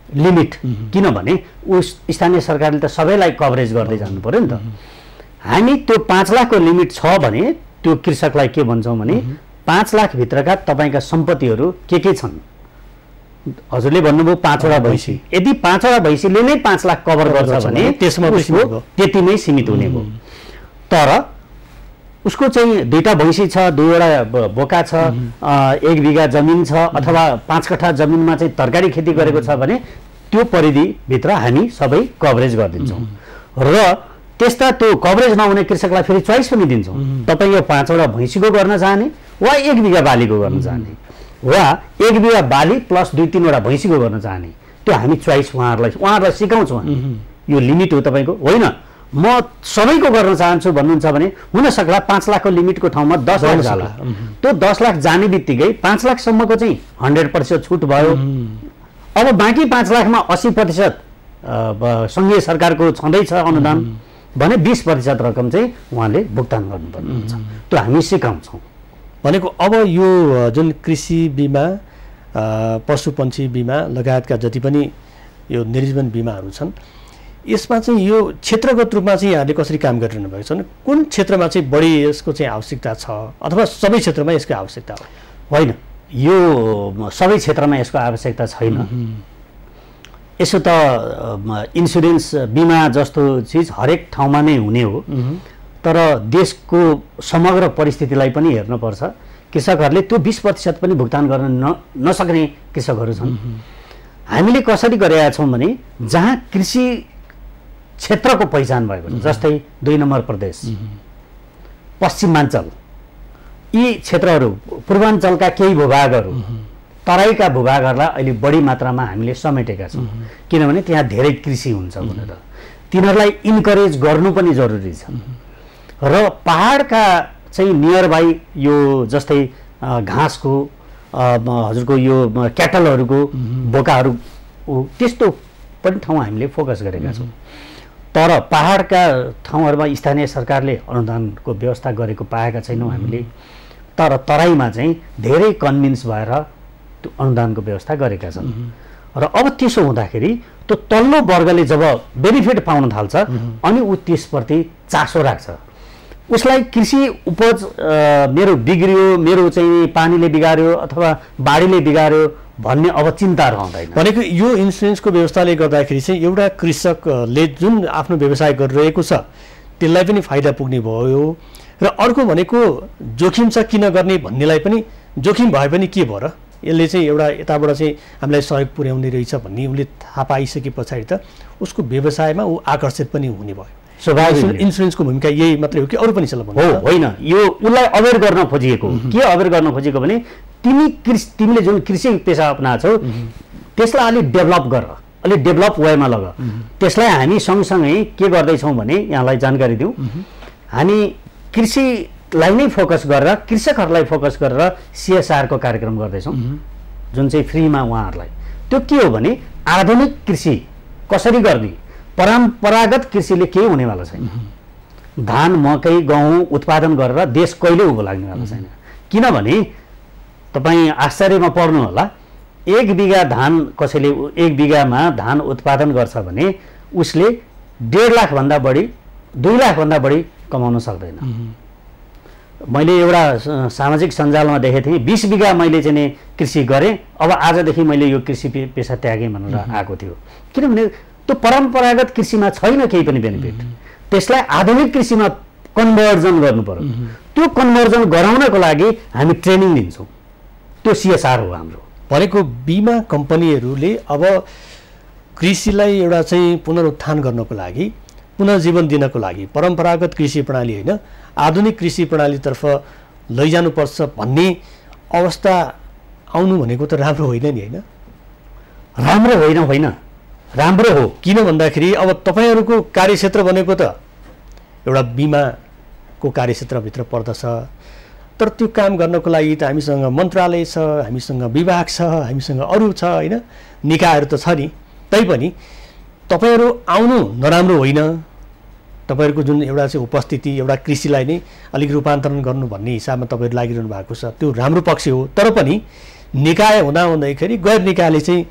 लिमिट। किनभने उस स्थानीय सरकारले त सबैलाई कभरेज गर्दै जानु पर्यो नि त। हामी त्यो 5 लाखको लिमिट छ भने त्यो कृषकलाई के भन्छौँ भने 5 लाख भित्रका तपाईँका सम्पत्तिहरू के छन्। हजुरले भन्नुभयो 5वटा भैँसी, यदि 5वटा भैँसीले नै 5 लाख कभर गर्छ भने त्यसमा त्यति नै सीमित हुने भयो। तर उसको चाहिँ 2टा भैँसी छ, 2वटा बोका छ, 1 बिघा जमिन छ अथवा 5 कट्ठा जमिनमा चाहिँ तरकारी खेती गरेको छ भने त्यो परिधिभित्र हामी सबै कभरेज गरिदिन्छौँ। र त्यस्ता त्यो कभरेज नहुने कृषकलाई फेरि चोइस पनि दिन्छौँ। तपाईँ यो 5वटा भैँसीको गर्न चाहने वा 1 बिघा बालीको गर्न चाहने वा 1 बिघा बाली प्लस 2-3वटा भैँसीको गर्न चाहने, त्यो हामी चोइस उहाँहरूलाई सिकाउँछौँ। यो लिमिट हो तपाईँको, होइन म सबैको गर्न चाहन्छु भन्नुहुन्छ भने हुनसक्ला 5 लाखको लिमिटको ठाउँमा 10 लाख जाला। त्यो 10 लाख जाने बित्तिकै 5 लाखसम्मको चाहिँ 100% छुट भयो। अब बाँकी 5 लाखमा 80% सङ्घीय सरकारको छँदैछ अनुदान भने 20% रकम चाहिँ उहाँले भुक्तान गर्नुपर्ने हुन्छ। त्यो हामी सिकाउँछौँ। भनेको अब यो जुन कृषि बिमा, पशुपन्छी बिमा लगायतका जति पनि यो निर्जीवन बिमाहरू छन्, यसमा चाहिँ यो क्षेत्रगत रूपमा चाहिँ यहाँले कसरी काम गरिरहनु भएको छ? कुन क्षेत्रमा चाहिँ बढी यसको चाहिँ आवश्यकता छ अथवा सबै क्षेत्रमा यसको आवश्यकता हो? होइन, यो सबै क्षेत्रमा यसको आवश्यकता छैन। यसो त इन्सुरेन्स बिमा जस्तो चिज हरेक ठाउँमा नै हुने हो, तर देशको समग्र परिस्थितिलाई पनि हेर्नुपर्छ। कृषकहरूले त्यो 20% पनि भुक्तान गर्न नसक्ने कृषकहरू छन्। हामीले कसरी गरेका छौँ भने जहाँ कृषि क्षेत्रको पहिचान भएको छ, जस्तै 2 नम्बर प्रदेश, पश्चिमाञ्चल, यी क्षेत्रहरू, पूर्वाञ्चलका केही भूभागहरू, तराईका भूभागहरूलाई अहिले बढी मात्रामा हामीले समेटेका छौँ। किनभने त्यहाँ धेरै कृषि हुन्छ भनेर तिनीहरूलाई इन्करेज गर्नु पनि जरुरी छ। र पहाडका चाहिँ नियर बाई यो जस्तै घाँसको हजुरको यो क्याटलहरूको बोकाहरू त्यस्तो पनि ठाउँ हामीले फोकस गरेका छौँ। तर पहाडका ठाउँहरूमा स्थानीय सरकारले अनुदानको व्यवस्था गरेको पाएका छैनौँ हामीले। तर तराईमा चाहिँ धेरै कन्भिन्स भएर त्यो अनुदानको व्यवस्था गरेका छन्। र अब त्यसो हुँदाखेरि त्यो तल्लो वर्गले जब बेनिफिट पाउन थाल्छ अनि ऊ त्यसप्रति चासो राख्छ। उसलाई कृषि उपज मेरो बिग्रियो, मेरो चाहिँ पानीले बिगार्यो अथवा बाढीले बिगार्यो भन्ने अब चिन्ता रहँदैन। भनेको यो इन्सुरेन्सको व्यवस्थाले गर्दाखेरि चाहिँ एउटा कृषकले जुन आफ्नो व्यवसाय गरिरहेको छ त्यसलाई पनि फाइदा पुग्ने भयो र अर्को भनेको जोखिम छ किन गर्ने भन्नेलाई पनि जोखिम भए पनि के भयो र यसले चाहिँ एउटा यताबाट चाहिँ हामीलाई सहयोग पुर्याउने रहेछ भन्ने उसले थाहा पाइसके पछाडि त उसको व्यवसायमा ऊ आकर्षित पनि हुने भयो। स्वाभाविक इन्सुरेन्सको भूमिका यही मात्रै हो कि अरू पनि छ? होइन, यो उसलाई अवेर गर्न खोजिएको के अवेर गर्न खोजेको भने तिमीले जुन कृषि पेसा अपनाछौ त्यसलाई अलिक डेभलप गर, अलिक डेभलप वेमा लग। त्यसलाई हामी सँगसँगै के गर्दैछौँ भने यहाँलाई जानकारी दिउँ, हामी कृषिलाई नै फोकस गरेर कृषकहरूलाई फोकस गरेर CSRको कार्यक्रम गर्दैछौँ जुन चाहिँ फ्रीमा उहाँहरूलाई। त्यो के हो भने आधुनिक कृषि कसरी गर्ने, परम्परागत कृषिले केही हुनेवाला छैन। धान मकै गहुँ उत्पादन गरेर देश कहिले उँभो लाग्नेवाला छैन। किनभने तपाईँ आश्चर्यमा पर्नु होला, 1 बिघा धान कसैले 1 बिघामा धान उत्पादन गर्छ भने उसले 1.5 लाखभन्दा बढी 2 लाखभन्दा बढी कमाउन सक्दैन। मैले एउटा सामाजिक सञ्जालमा देखेको थिएँ, 20 बिघा मैले चाहिँ कृषि गरेँ, अब आजदेखि मैले यो कृषि पेसा त्यागेँ भनेर आएको थियो। किनभने त्यो परम्परागत कृषिमा छैन केही पनि बेनिफिट। त्यसलाई आधुनिक कृषिमा कन्भर्जन गर्नु पर्यो। त्यो कन्भर्जन गराउनको लागि हामी ट्रेनिङ दिन्छौँ। त्यो CSR हो हाम्रो। भनेको बिमा कम्पनीहरूले अब कृषिलाई एउटा चाहिँ पुनरुत्थान गर्नको लागि, पुनर्जीवन दिनको लागि परम्परागत कृषि प्रणाली होइन आधुनिक कृषि प्रणालीतर्फ लैजानुपर्छ भन्ने अवस्था आउनु भनेको त राम्रो होइन नि? होइन, राम्रो होइन, राम्रो हो। किन भन्दाखेरि अब तपाईँहरूको कार्यक्षेत्र भनेको त एउटा बिमाको कार्यक्षेत्रभित्र पर्दछ। तर त्यो काम गर्नको लागि त हामीसँग मन्त्रालय छ, हामीसँग विभाग छ, हामीसँग अरू छ, होइन, निकायहरू त छ नि। तैपनि तपाईँहरू आउनु नराम्रो होइन, तपाईँहरूको जुन एउटा चाहिँ उपस्थिति एउटा कृषिलाई नै अलिक रूपान्तरण गर्नु भन्ने हिसाबमा तपाईँहरू लागिरहनु भएको छ, त्यो राम्रो पक्ष हो। तर पनि निकाय हुँदाखेरि गैर निकायले चाहिँ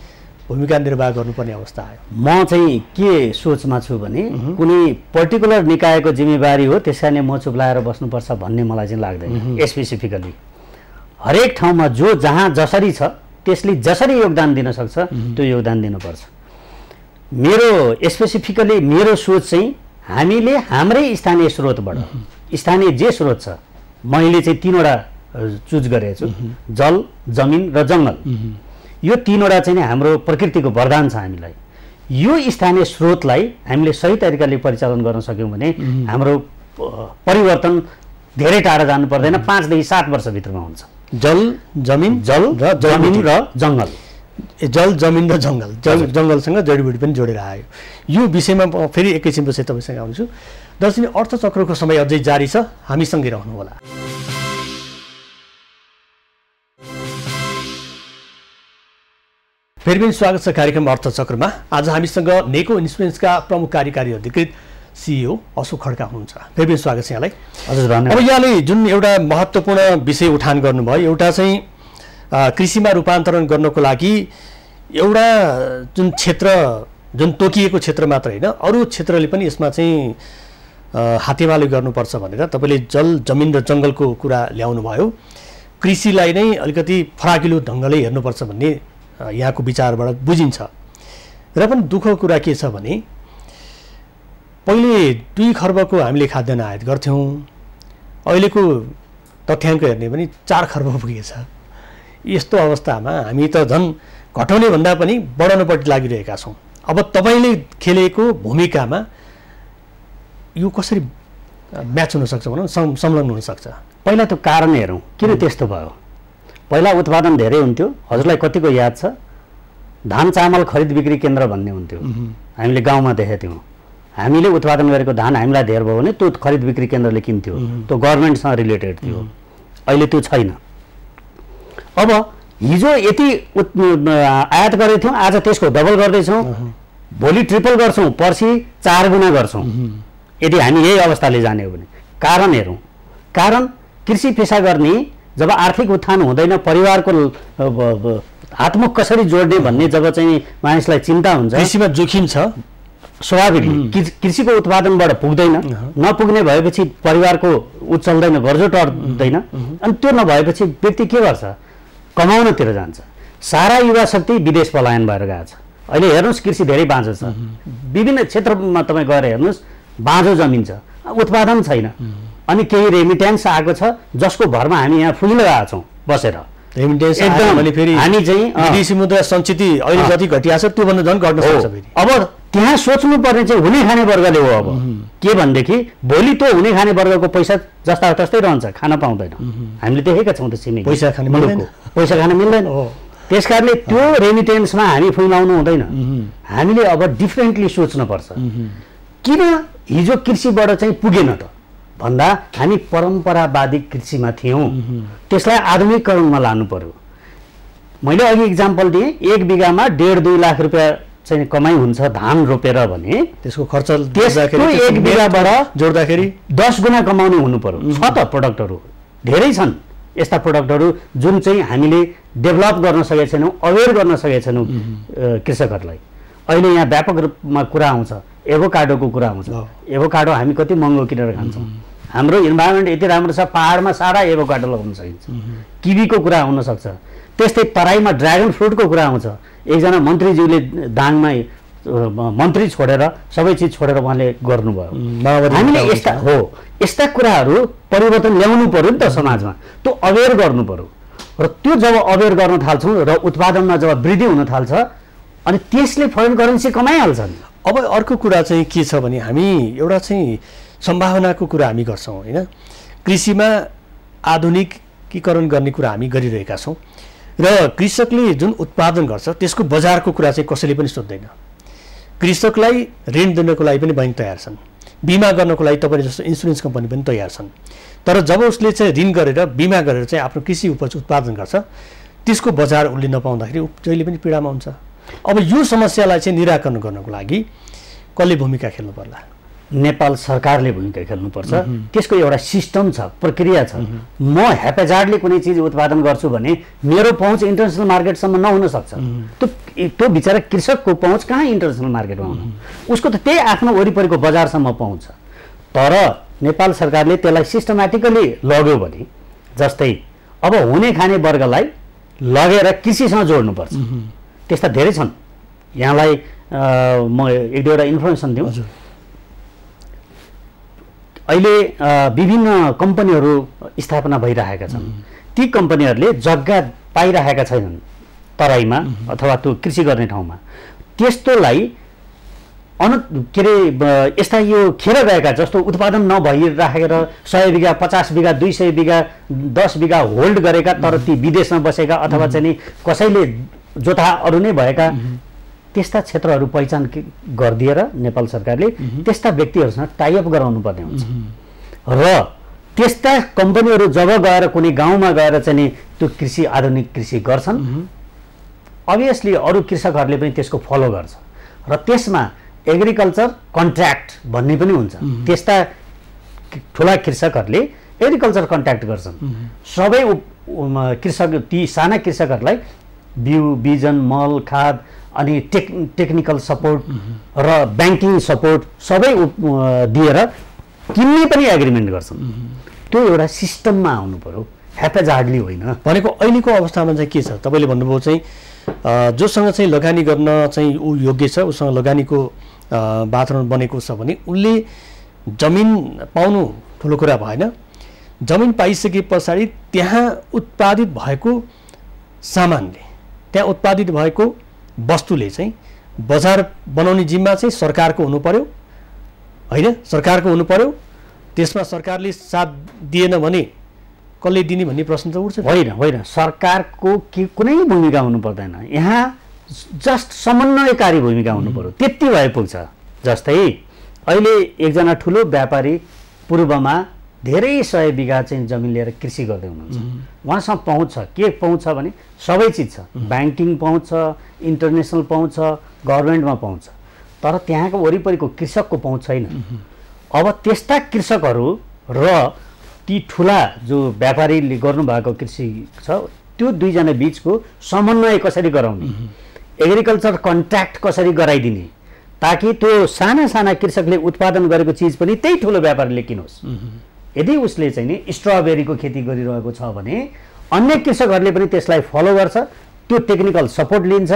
भूमिका निर्वाह गर्नुपर्ने अवस्था आयो। म चाहिँ के सोचमा छु भने कुनै पर्टिकुलर निकायको जिम्मेवारी हो त्यसैले म चुप्लाएर बस्नुपर्छ भन्ने मलाई चाहिँ लाग्दैन। स्पेसिफिकली हरेक ठाउँमा जो जहाँ जसरी छ त्यसले जसरी योगदान दिन सक्छ त्यो योगदान दिनुपर्छ। मेरो स्पेसिफिकली मेरो सोच चाहिँ हामीले हाम्रै स्थानीय स्रोतबाट, स्थानीय जे स्रोत छ मैले चाहिँ 3वटा चुज गरेको छु, जल, जमिन र जङ्गल। यो 3वटा चाहिँ हाम्रो प्रकृतिको वरदान छ हामीलाई। यो स्थानीय स्रोतलाई हामीले सही तरिकाले परिचालन गर्न सक्यौँ भने हाम्रो परिवर्तन धेरै टाढा जानु पर्दैन, 5 देखि 7 वर्षभित्रमा हुन्छ। जल, जमिन र जङ्गल। जल, जमिन र जङ्गल, जङ्गलसँग जडीबुटी पनि जोडेर आयो। यो विषयमा फेरि एकैछिनपछि तपाईँसँग आउँछु। दर्शनी अर्थचक्रको समय अझै जारी छ, हामीसँगै रहनुहोला। फेरि पनि स्वागत छ कार्यक्रम अर्थचक्रमा। आज हामीसँग नेको इन्सुरेन्सका प्रमुख कार्यकारी अधिकृत CEO अशोक खड्का हुनुहुन्छ। फेरि पनि स्वागत छ यहाँलाई। हजुर धन्यवाद। अब यहाँले जुन एउटा महत्त्वपूर्ण विषय उठान गर्नुभयो, एउटा चाहिँ कृषिमा रूपान्तरण गर्नको लागि एउटा जुन क्षेत्र, जुन तोकिएको क्षेत्र मात्र होइन अरू क्षेत्रले पनि यसमा चाहिँ हातेमालो गर्नुपर्छ भनेर तपाईँले जल, जमिन र जङ्गलको कुरा ल्याउनु भयो। कृषिलाई नै अलिकति फराकिलो ढङ्गले हेर्नुपर्छ भन्ने यहाँको विचारबाट बुझिन्छ। र पनि दुःखको कुरा के छ भने पहिले 2 खर्बको हामीले खाद्यान्न आयात गर्थ्यौँ, अहिलेको तथ्याङ्क हेर्ने पनि 4 खर्ब पुगेछ। यस्तो अवस्थामा हामी त झन् घटाउने भन्दा पनि बढाउनपट्टि लागिरहेका छौँ। अब तपाईँले खेलेको भूमिकामा यो कसरी म्याच हुनसक्छ भनौँ, संलग्न हुनसक्छ? पहिला त्यो कारण हेरौँ किन त्यस्तो भयो। पहिला उत्पादन धेरै हुन्थ्यो, हजुरलाई कतिको याद छ? धान चामल खरिद बिक्री केन्द्र भन्ने हुन्थ्यो, हामीले गाउँमा देखेको थियौँ। हामीले उत्पादन गरेको धान हामीलाई धेर भयो भने त्यो खरिद बिक्री केन्द्रले किन्थ्यो, त्यो गभर्मेन्टसँग रिलेटेड थियो। अहिले त्यो छैन। अब हिजो यति आयात गरेको थियौँ, आज त्यसको डबल गर्दैछौँ, भोलि ट्रिपल गर्छौँ, पर्सि 4 गुणा गर्छौँ। यदि हामी यही अवस्थाले जाने हो भने कारण हेरौँ। कारण कृषि पेसा गर्ने जब आर्थिक उत्थान हुँदैन, परिवारको हातमुख कसरी जोड्ने भन्ने जब चाहिँ मानिसलाई चिन्ता हुन्छ, कृषिमा जोखिम छ स्वाभाविक। कृषिको उत्पादनबाट पुग्दैन, नपुग्ने भएपछि परिवारको चल्दैन, गर्जो टर्दैन। अनि त्यो नभएपछि व्यक्ति के गर्छ? कमाउनतिर जान्छ। सारा युवा शक्ति विदेश पलायन भएर गएको छ। अहिले हेर्नुहोस् कृषि धेरै बाँझो छ, विभिन्न क्षेत्रमा तपाईँ गएर हेर्नुहोस् बाँझो जमिन छ, उत्पादन छैन। अनि केही रेमिट्यान्स आएको छ जसको भरमा हामी यहाँ फुलिरहेका छौँ बसेर। रेमिट्यान्स एकदम फेरि हामी चाहिँ विदेशी मुद्रा सञ्चित अहिले जति घटिया छ त्योभन्दा झन् घट्न सक्छ फेरि। अब त्यहाँ सोच्नु पर्ने चाहिँ हुने खाने वर्गले हो। अब के भनेदेखि भोलि त्यो हुने खाने वर्गको पैसा जस्ता तस्तै रहन्छ, खान पाउँदैन। हामीले देखेका छौँ त छिमेकी पैसा खान मिल्दैन। त्यसकारणले त्यो रेमिटेन्समा हामी फुइलाउनु हुँदैन। हामीले अब डिफ्रेन्टली सोच्नुपर्छ। किन हिजो कृषिबाट चाहिँ पुगेन त भन्दा हामी परम्परावादी कृषिमा थियौँ, त्यसलाई आधुनिकीकरणमा लानु पर्यो। मैले अघि इक्जाम्पल दिएँ, 1 बिघामा 1.5-2 लाख रुपियाँ चाहिँ कमाइ हुन्छ धान रोपेर भने त्यसको खर्च 1 बिघाबाट जोड्दाखेरि 10 गुणा कमाउने हुनु पर्यो। छ त प्रोडक्टहरू धेरै छन्, यस्ता प्रोडक्टहरू जुन चाहिँ हामीले डेभलप गर्न सकेका छैनौँ, अवेर गर्न सकेका छैनौँ कृषकहरूलाई। अहिले यहाँ व्यापक रूपमा कुरा आउँछ, एभोकाडोको कुरा आउँछ। एभोकाडो हामी कति महँगो किनेर खान्छौँ। हाम्रो इन्भाइरोमेन्ट यति राम्रो छ, पहाडमा सारा एभोकाडो लगाउन सकिन्छ। किवीको कुरा हुन सक्छ। त्यस्तै तराईमा ड्रागन फ्रुटको कुरा आउँछ। एकजना मन्त्रीज्यूले दाङमा मन्त्री छोडेर सबै चिज छोडेर उहाँले गर्नुभयो। हामीले यस्ता कुराहरू परिवर्तन ल्याउनु पर्यो नि त समाजमा, त्यो अवेर गर्नु पर्यो। र त्यो जब अवेर गर्न थाल्छौँ र उत्पादनमा जब वृद्धि हुन थाल्छ अनि त्यसले फरेन करेन्सी कमाइहाल्छ। अब अर्को कुरा चाहिँ के छ भने हामी एउटा चाहिँ सम्भावनाको कुरा हामी गर्छौँ होइन। कृषिमा आधुनिकीकरण गर्ने कुरा हामी गरिरहेका छौँ र कृषकले जुन उत्पादन गर्छ त्यसको बजारको कुरा चाहिँ कसैले पनि सोध्दैन। कृषकलाई ऋण दिनको लागि पनि बैंक तयार छन्, बिमा गर्नको लागि तपाईँ जस्तो इन्सुरेन्स कम्पनी पनि तयार छन्। तर जब उसले चाहिँ ऋण गरेर बिमा गरेर चाहिँ आफ्नो कृषि उपज उत्पादन गर्छ त्यसको बजार उसले नपाउँदाखेरि जहिले पनि पीडामा हुन्छ। अब यो समस्यालाई चाहिँ निराकरण गर्नको लागि कसले भूमिका खेल्नु पर्ला? नेपाल सरकारले भूमिका खेल्नुपर्छ। त्यसको एउटा सिस्टम छ, प्रक्रिया छ। म हेपेजार्डले कुनै चिज उत्पादन गर्छु भने मेरो पहुँच इन्टरनेसनल मार्केटसम्म नहुन सक्छ। त्यो बिचरा कृषकको पहुँच कहाँ इन्टरनेसनल मार्केटमा हुनु, उसको त त्यही आफ्नो वरिपरिको बजारसम्म पहुँच छ। तर नेपाल सरकारले त्यसलाई सिस्टमेटिकली लग्यो भने, जस्तै अब हुने खाने वर्गलाई लगेर कृषिसँग जोड्नुपर्छ। त्यस्ता धेरै छन्। यहाँलाई म 1-2वटा इन्फर्मेसन दिउँ। अहिले विभिन्न कम्पनीहरू स्थापना भइरहेका छन्। ती कम्पनीहरूले जग्गा पाइरहेका छैनन् तराईमा अथवा त्यो कृषि गर्ने ठाउँमा। त्यस्तोलाई के अरे यस्ता यो खेर गएका जस्तो उत्पादन नभइराखेर 100 बिघा 50 बिघा 200 बिघा 10 बिघा होल्ड गरेका तर ती विदेशमा बसेका अथवा चाहिँ कसैले जोथा अरू नै भएका त्यस्ता क्षेत्रहरू पहिचान गरिदिएर नेपाल सरकारले त्यस्ता व्यक्तिहरूसँग टाइअप गराउनु पर्ने हुन्छ। र त्यस्ता कम्पनीहरू जब गएर कुनै गाउँमा गएर चाहिँ त्यो कृषि आधुनिक कृषि गर्छन्, अभियसली अरू कृषकहरूले पनि त्यसको फलो गर्छ र त्यसमा एग्रिकल्चर कन्ट्र्याक्ट भन्ने पनि हुन्छ। त्यस्ता ठुला कृषकहरूले एग्रिकल्चर कन्ट्र्याक्ट गर्छन्। सबै कृषक ती साना कृषकहरूलाई बिउ, बिजन, मल, खाद अनि टेक्निकल सपोर्ट र ब्याङ्किङ सपोर्ट सबै दिएर किन्ने पनि एग्रिमेन्ट गर्छन्। त्यो एउटा सिस्टममा आउनु पर्यो, हेपेजार्डली होइन। भनेको अहिलेको अवस्थामा चाहिँ के छ? तपाईँले भन्नुभयो चाहिँ जोसँग चाहिँ लगानी गर्न चाहिँ ऊ योग्य छ, उसँग लगानीको वातावरण बनेको छ भने उसले जमिन पाउनु ठुलो कुरा भएन। जमिन पाइसके पछाडि त्यहाँ उत्पादित भएको सामानले, त्यहाँ उत्पादित भएको वस्तुले चाहिँ बजार बनाउने जिम्मा चाहिँ सरकारको हुनु पर्यो होइन? सरकारको हुनु पर्यो। त्यसमा सरकारले साथ दिएन भने कसले दिने भन्ने प्रश्न त उठ्छ। होइन, सरकारको कुनै भूमिका हुनु पर्दैन। यहाँ जस्ट समन्वयकारी भूमिका हुनु पर्यो, त्यति भए पुग्छ। जस्तै अहिले एकजना ठुलो व्यापारी पूर्वमा धेरै 100 बिघा चाहिँ जमिन लिएर कृषि गर्दै हुनुहुन्छ। उहाँसँग पहुँच छ, के पहुँच छ भने सबै चिज छ, ब्याङ्किङ पहुँच छ, इन्टरनेसनल पहुँच छ, गभर्मेन्टमा पहुँच छ, तर त्यहाँको वरिपरिको कृषकको पहुँच छैन। अब त्यस्ता कृषकहरू र ती ठुला जो व्यापारीले गर्नुभएको कृषि छ त्यो दुईजना बिचको समन्वय कसरी गराउने, एग्रिकल्चर कन्ट्र्याक्ट कसरी गराइदिने, ताकि त्यो साना साना कृषकले उत्पादन गरेको चिज पनि त्यही ठुलो व्यापारीले किनोस्। यदि उसले चाहिँ नि स्ट्रबेरीको खेती गरिरहेको छ भने अन्य कृषकहरूले पनि त्यसलाई फलो गर्छ, त्यो टेक्निकल सपोर्ट लिन्छ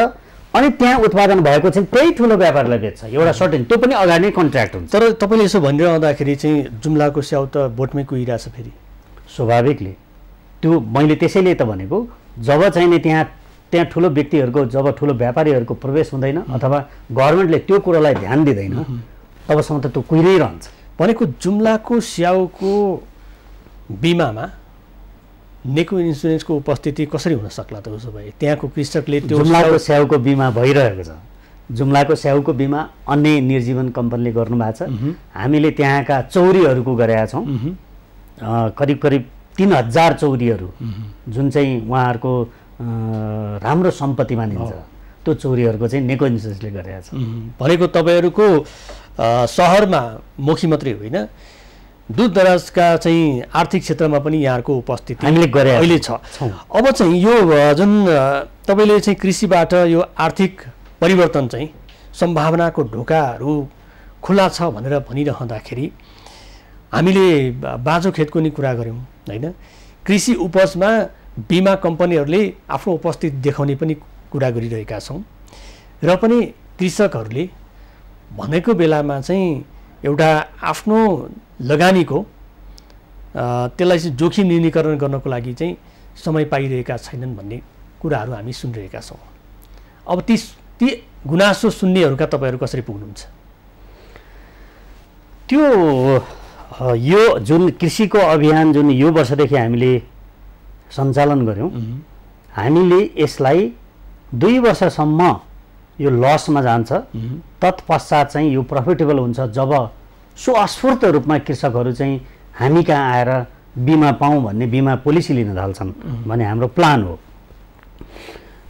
अनि त्यहाँ उत्पादन भएको चाहिँ त्यही ठुलो व्यापारीलाई बेच्छ। एउटा सर्टेन त्यो पनि अगाडि नै कन्ट्र्याक्ट हुन्छ। तर तपाईँले यसो भनिरहँदाखेरि चाहिँ जुम्लाको स्याउ त बोटमै कुहिरहेछ फेरि स्वाभाविकले। त्यो मैले त्यसैले त भनेको जब चाहिँ नि त्यहाँ ठुलो व्यक्तिहरूको जब ठुलो व्यापारीहरूको प्रवेश हुँदैन अथवा गभर्मेन्टले त्यो कुरालाई ध्यान दिँदैन तबसम्म त त्यो कुहिरै रहन्छ। भनेको जुम्लाको स्याउको बिमामा नेको इन्सुरेन्सको उपस्थिति कसरी हुन सक्ला त उसो भए? त्यहाँको कृषकले त्यो जुम्लाको स्याउको बिमा भइरहेको छ। जुम्लाको स्याउको बिमा अन्य निर्जीवन कम्पनीले गर्नुभएको छ। हामीले त्यहाँका चौरीहरूको गरेका छौँ, करिब करिब 3000 चौरीहरू जुन चाहिँ उहाँहरूको राम्रो सम्पत्ति मानिन्छ त्यो चौरीहरूको चाहिँ नेको इन्सुरेन्सले गरेका छ। भनेको तपाईँहरूको सहरमा मुखी मात्रै होइन, दूरदराजका चाहिँ आर्थिक क्षेत्रमा पनि यहाँको उपस्थिति हामीले गरे अहिले छ। अब चाहिँ यो जुन तपाईँले चाहिँ कृषिबाट यो आर्थिक परिवर्तन चाहिँ सम्भावनाको ढोकाहरू खुला छ भनेर भनिरहँदाखेरि हामीले बाँझो खेतको नि कुरा गऱ्यौँ होइन, कृषि उपजमा बिमा कम्पनीहरूले आफ्नो उपस्थिति देखाउने पनि कुरा गरिरहेका छौँ र पनि कृषकहरूले भनेको बेलामा चाहिँ एउटा आफ्नो लगानीको त्यसलाई चाहिँ जोखिम न्यूनीकरण गर्नको लागि चाहिँ समय पाइरहेका छैनन् भन्ने कुराहरू हामी सुनिरहेका छौँ। अब ती गुनासो सुन्नेहरूका तपाईँहरू कसरी पुग्नुहुन्छ? त्यो यो जुन कृषिको अभियान जुन यो वर्षदेखि हामीले सञ्चालन गऱ्यौँ, हामीले यसलाई 2 वर्षसम्म यो लसमा जान्छ, तत्पश्चात चाहिँ यो प्रफिटेबल हुन्छ जब सुस्फूर्त रूपमा कृषकहरू चाहिँ हामी कहाँ आएर बिमा पाऊँ भन्ने बिमा पोलिसी लिन थाल्छन् भन्ने हाम्रो प्लान हो।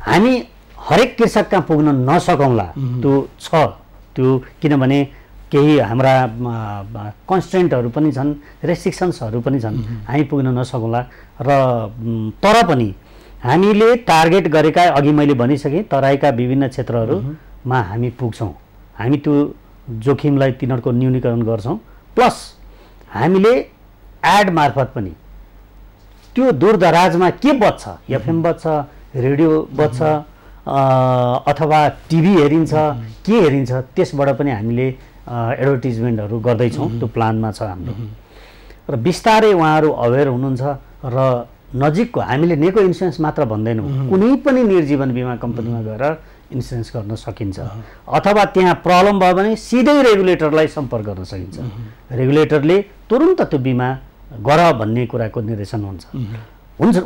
हामी हरेक कृषक कहाँ पुग्न नसकौँला त्यो छ, त्यो किनभने केही हाम्रा कन्स्ट्रेन्टहरू पनि छन्, रेस्ट्रिक्सन्सहरू पनि छन्, हामी पुग्न नसकौँला र तर पनि हामीले टार्गेट गरेका अघि मैले भनिसकेँ तराईका विभिन्न क्षेत्रहरूमा हामी पुग्छौँ। हामी त्यो जोखिमलाई तिनीहरूको न्यूनीकरण गर्छौँ, प्लस हामीले एड मार्फत पनि त्यो दूरदराजमा के बच्छ, एफएम बच्छ, रेडियो बच्छ अथवा टिभी हेरिन्छ, के हेरिन्छ त्यसबाट पनि हामीले एडभर्टिजमेन्टहरू गर्दैछौँ। त्यो प्लानमा छ हाम्रो र बिस्तारै उहाँहरू अवेर हुनुहुन्छ र नजिकको हामीले नेको इन्सुरेन्स मात्र भन्दैनौँ, कुनै पनि निर्जीवन बिमा कम्पनीमा गएर इन्सुरेन्स गर्न सकिन्छ अथवा त्यहाँ प्रब्लम भयो भने सिधै रेगुलेटरलाई सम्पर्क गर्न सकिन्छ। रेगुलेटरले तुरुन्त त्यो बिमा गर भन्ने कुराको निर्देशन हुन्छ।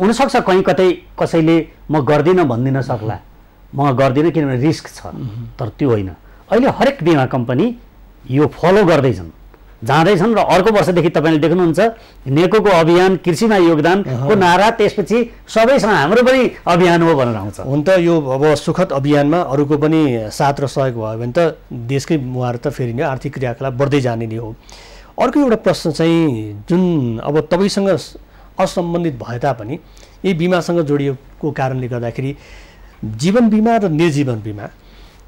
हुनसक्छ कहीँ कतै कसैले म गर्दिनँ भनिदिन सक्ला, म गर्दिनँ किनभने रिस्क छ, तर त्यो होइन। अहिले हरेक बिमा कम्पनी यो फलो गर्दैछन्, जाँदैछन् र अर्को वर्षदेखि तपाईँले देख्नुहुन्छ नेकोको अभियान कृषिमा योगदानको नारा त्यसपछि सबैसँग हाम्रो पनि अभियान हो भनेर आउँछ। हुन त यो अब सुखद अभियानमा अरूको पनि साथ र सहयोग भयो भने त देशकै मुहार त फेरि नै आर्थिक क्रियाकलाप बढ्दै जाने नै हो। अर्को एउटा प्रश्न चाहिँ जुन अब तपाईँसँग असम्बन्धित भए तापनि यही बिमासँग जोडिएको कारणले गर्दाखेरि जीवन बिमा र निर्जीवन बिमा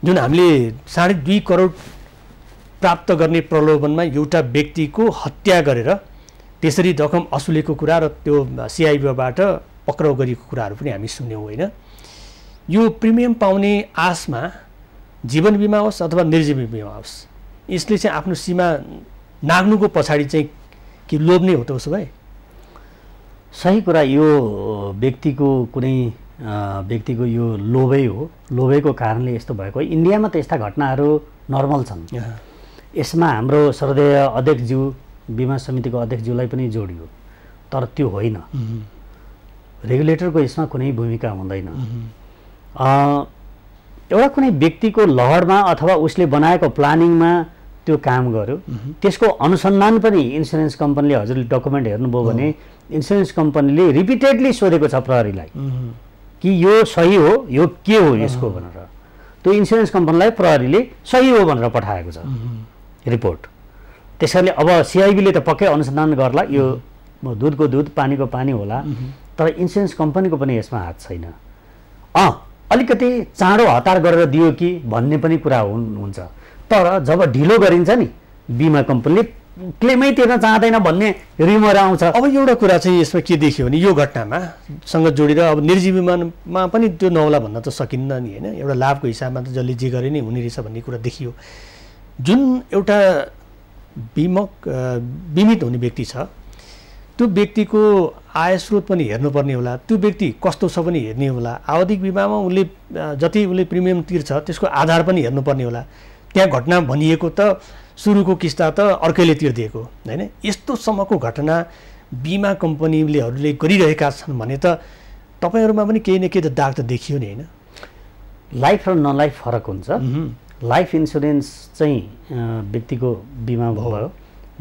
जुन हामीले 2.5 करोड प्राप्त गर्ने प्रलोभनमा एउटा व्यक्तिको हत्या गरेर त्यसरी रकम असुलेको कुरा र त्यो सिआइबीबाट पक्राउ गरेको कुराहरू पनि हामी सुन्यौँ होइन। यो प्रिमियम पाउने आशमा जीवन बिमा होस् अथवा निर्जीवन बिमा होस् यसले चाहिँ आफ्नो सीमा नाग्नुको पछाडि चाहिँ के लोभ नै हो त उसो भए? सही कुरा, यो व्यक्तिको कुनै व्यक्तिको यो लोभै हो, लोभैको कारणले यस्तो भएको। इन्डियामा त यस्ता घटनाहरू नर्मल छन्। यसमा हाम्रो सर्वोदय अध्यक्षज्यू बिमा समितिको अध्यक्षज्यूलाई पनि जोडियो, तर त्यो होइन। रेगुलेटरको यसमा कुनै भूमिका हुँदैन। एउटा कुनै व्यक्तिको लहरमा अथवा उसले बनाएको प्लानिङमा त्यो काम गर्यो त्यसको अनुसन्धान पनि इन्सुरेन्स कम्पनीले हजुरले डकुमेन्ट हेर्नुभयो भने इन्सुरेन्स कम्पनीले रिपिटेडली सोधेको छ प्रहरीलाई कि यो सही हो यो के हो यसको भनेर त्यो इन्सुरेन्स कम्पनीलाई प्रहरीले सही हो भनेर पठाएको छ रिपोर्ट त्यसैले अब सिआइबीले त पक्कै अनुसन्धान गर्ला यो दुधको दुध पानीको पानी होला तर इन्सुरेन्स कम्पनीको पनि यसमा हात छैन अलिकति चाँडो हतार गरेर दियो कि भन्ने पनि कुरा हुन्छ तर जब ढिलो गरिन्छ नि बिमा कम्पनीले क्लेमै तिर्न चाहँदैन भन्ने रिमर आउँछ अब एउटा कुरा चाहिँ यसमा के देखियो भने यो घटनामा सँग जोडेर अब निजी बिमामा पनि त्यो नहोला भन्न त सकिन्न नि होइन एउटा लाभको हिसाबमा त जसले जे गरे नै हुने रहेछ भन्ने कुरा देखियो जुन एउटा बिमित हुने व्यक्ति छ त्यो व्यक्तिको आय स्रोत पनि हेर्नुपर्ने होला त्यो व्यक्ति कस्तो छ पनि हेर्ने होला आवधिक बिमामा उसले जति उसले प्रिमियम तिर्छ त्यसको आधार पनि हेर्नुपर्ने होला त्यहाँ घटना भनिएको त सुरुको किस्ता त अर्कैले तिर्दिएको होइन यस्तोसम्मको घटना बिमा कम्पनीहरूले गरिरहेका छन् भने त तपाईँहरूमा पनि केही न केही त दाग त देखियो नि होइन लाइफ र नन लाइफ फरक हुन्छ लाइफ इन्सुरेन्स चाहिँ व्यक्तिको बिमा भयो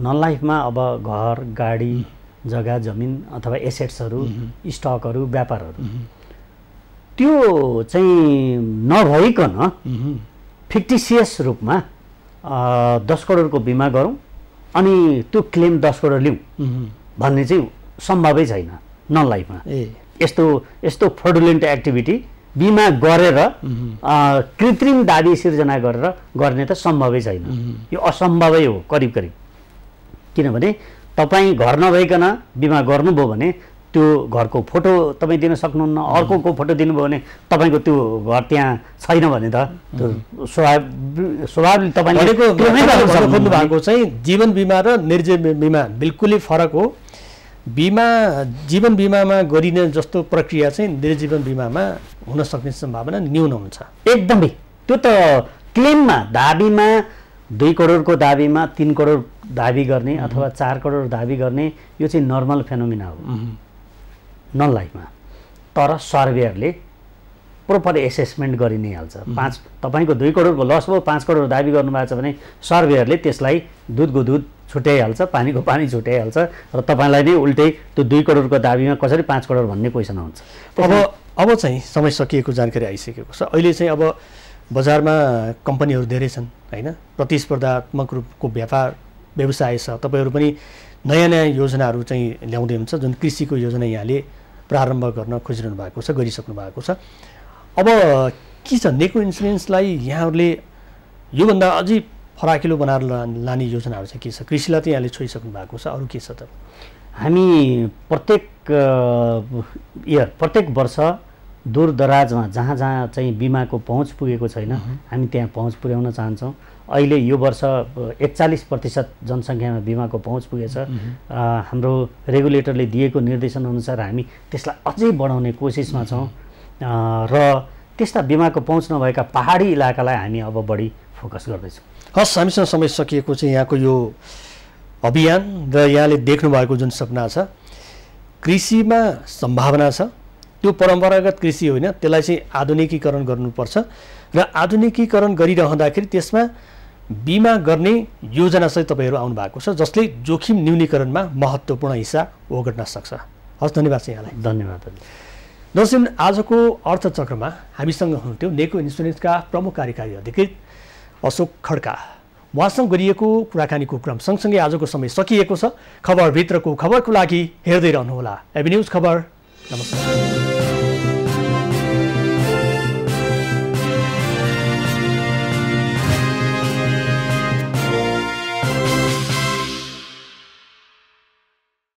नन लाइफमा अब घर गाडी जग्गा जमिन अथवा एसेट्सहरू स्टकहरू व्यापारहरू त्यो चाहिँ नभइकन फिक्टिसियस रूपमा 10 करोडको बिमा गरौँ अनि त्यो क्लेम 10 करोड लिउँ भन्ने चाहिँ सम्भवै छैन नन लाइफमा यस्तो फ्रडुलेन्ट एक्टिभिटी बिमा गरेर कृत्रिम दाबी सिर्जना गरेर गर्ने त सम्भवै छैन यो असम्भवै हो करिब करिब किनभने तपाईँ घर नभइकन बिमा गर्नुभयो भने त्यो घरको फोटो तपाईँ दिन सक्नुहुन्न अर्कोको फोटो दिनुभयो भने तपाईँको त्यो घर त्यहाँ छैन भने त स्वाभाविक तपाईँले खोज्नु भएको चाहिँ जीवन बिमा र निर्जीव बिमा बिल्कुलै फरक हो जीवन बिमामा गरिने जस्तो प्रक्रिया चाहिँ निर्जीवन बिमामा हुन सक्ने सम्भावना न्यून हुन्छ एकदमै त्यो त क्लेममा दाबीमा 2 करोडको दाबीमा 3 करोड दाबी गर्ने अथवा 4 करोड दाबी गर्ने यो चाहिँ नर्मल फेनोमिना हो नन लाइफमा तर सर्वेयरले प्रोपर एसेसमेन्ट गरि नै हाल्छ तपाईँको 2 करोडको लस भयो 5 करोड दाबी गर्नुभएको छ भने सर्वेयरले त्यसलाई दुधको दुध छुट्याइहाल्छ पानीको पानी छुट्याइहाल्छ र तपाईँलाई नै उल्टै त्यो 2 करोडको दाबीमा कसरी 5 करोड भन्ने क्वेसन आउँछ अब चाहिँ समय सकिएको जानकारी आइसकेको छ अहिले चाहिँ अब बजारमा कम्पनीहरू धेरै छन् होइन प्रतिस्पर्धात्मक रूपको व्यवसाय छ तपाईँहरू पनि नयाँ नयाँ योजनाहरू चाहिँ ल्याउँदै हुन्छ जुन कृषिको योजना यहाँले प्रारम्भ गर्न खोजिरहनु भएको छ गरिसक्नु भएको छ अब के छ नेको इन्सुरेन्सलाई यहाँहरूले योभन्दा अझै फराकिलो बनाएर लाने योजनाहरू चाहिँ के छ कृषिलाई त यहाँले छोइसक्नु भएको छ अरू के छ त हामी प्रत्येक वर्ष दूर दराजमा जहाँ चाहिँ बिमाको पहुँच पुगेको छैन हामी त्यहाँ पहुँच पुर्याउन चाहन्छौँ अहिले यो वर्ष 41% जनसङ्ख्यामा बिमाको पहुँच पुगेछ हाम्रो रेगुलेटरले दिएको निर्देशन अनुसार हामी त्यसलाई अझै बढाउने कोसिसमा छौँ र त्यस्ता बिमाको पहुँच नभएका पहाडी इलाकालाई हामी अब बढी फोकस गर्दैछौँ हस् हामीसँग समय सकिएको चाहिँ यहाँको यो अभियान र यहाँले देख्नु भएको जुन सपना छ कृषिमा सम्भावना छ त्यो परम्परागत कृषि होइन त्यसलाई चाहिँ आधुनिकीकरण गर्नुपर्छ र आधुनिकीकरण गरिरहँदाखेरि त्यसमा बिमा गर्ने योजना चाहिँ तपाईँहरू आउनु भएको छ जसले जोखिम न्यूनीकरणमा महत्त्वपूर्ण हिस्सा ओगट्न सक्छ हस् धन्यवाद चाहिँ यहाँलाई धन्यवाद दर्शक आजको अर्थचक्रमा हामीसँग हुनुहुन्थ्यो नेको इन्सुरेन्सका प्रमुख कार्यकारी अधिकृत अशोक खड्का उहाँसँग गरिएको कुराकानीको क्रम सँगसँगै आजको समय सकिएको छ खबरभित्रको खबरको लागि हेर्दै रहनुहोला एबी न्युज खबर नमस्कार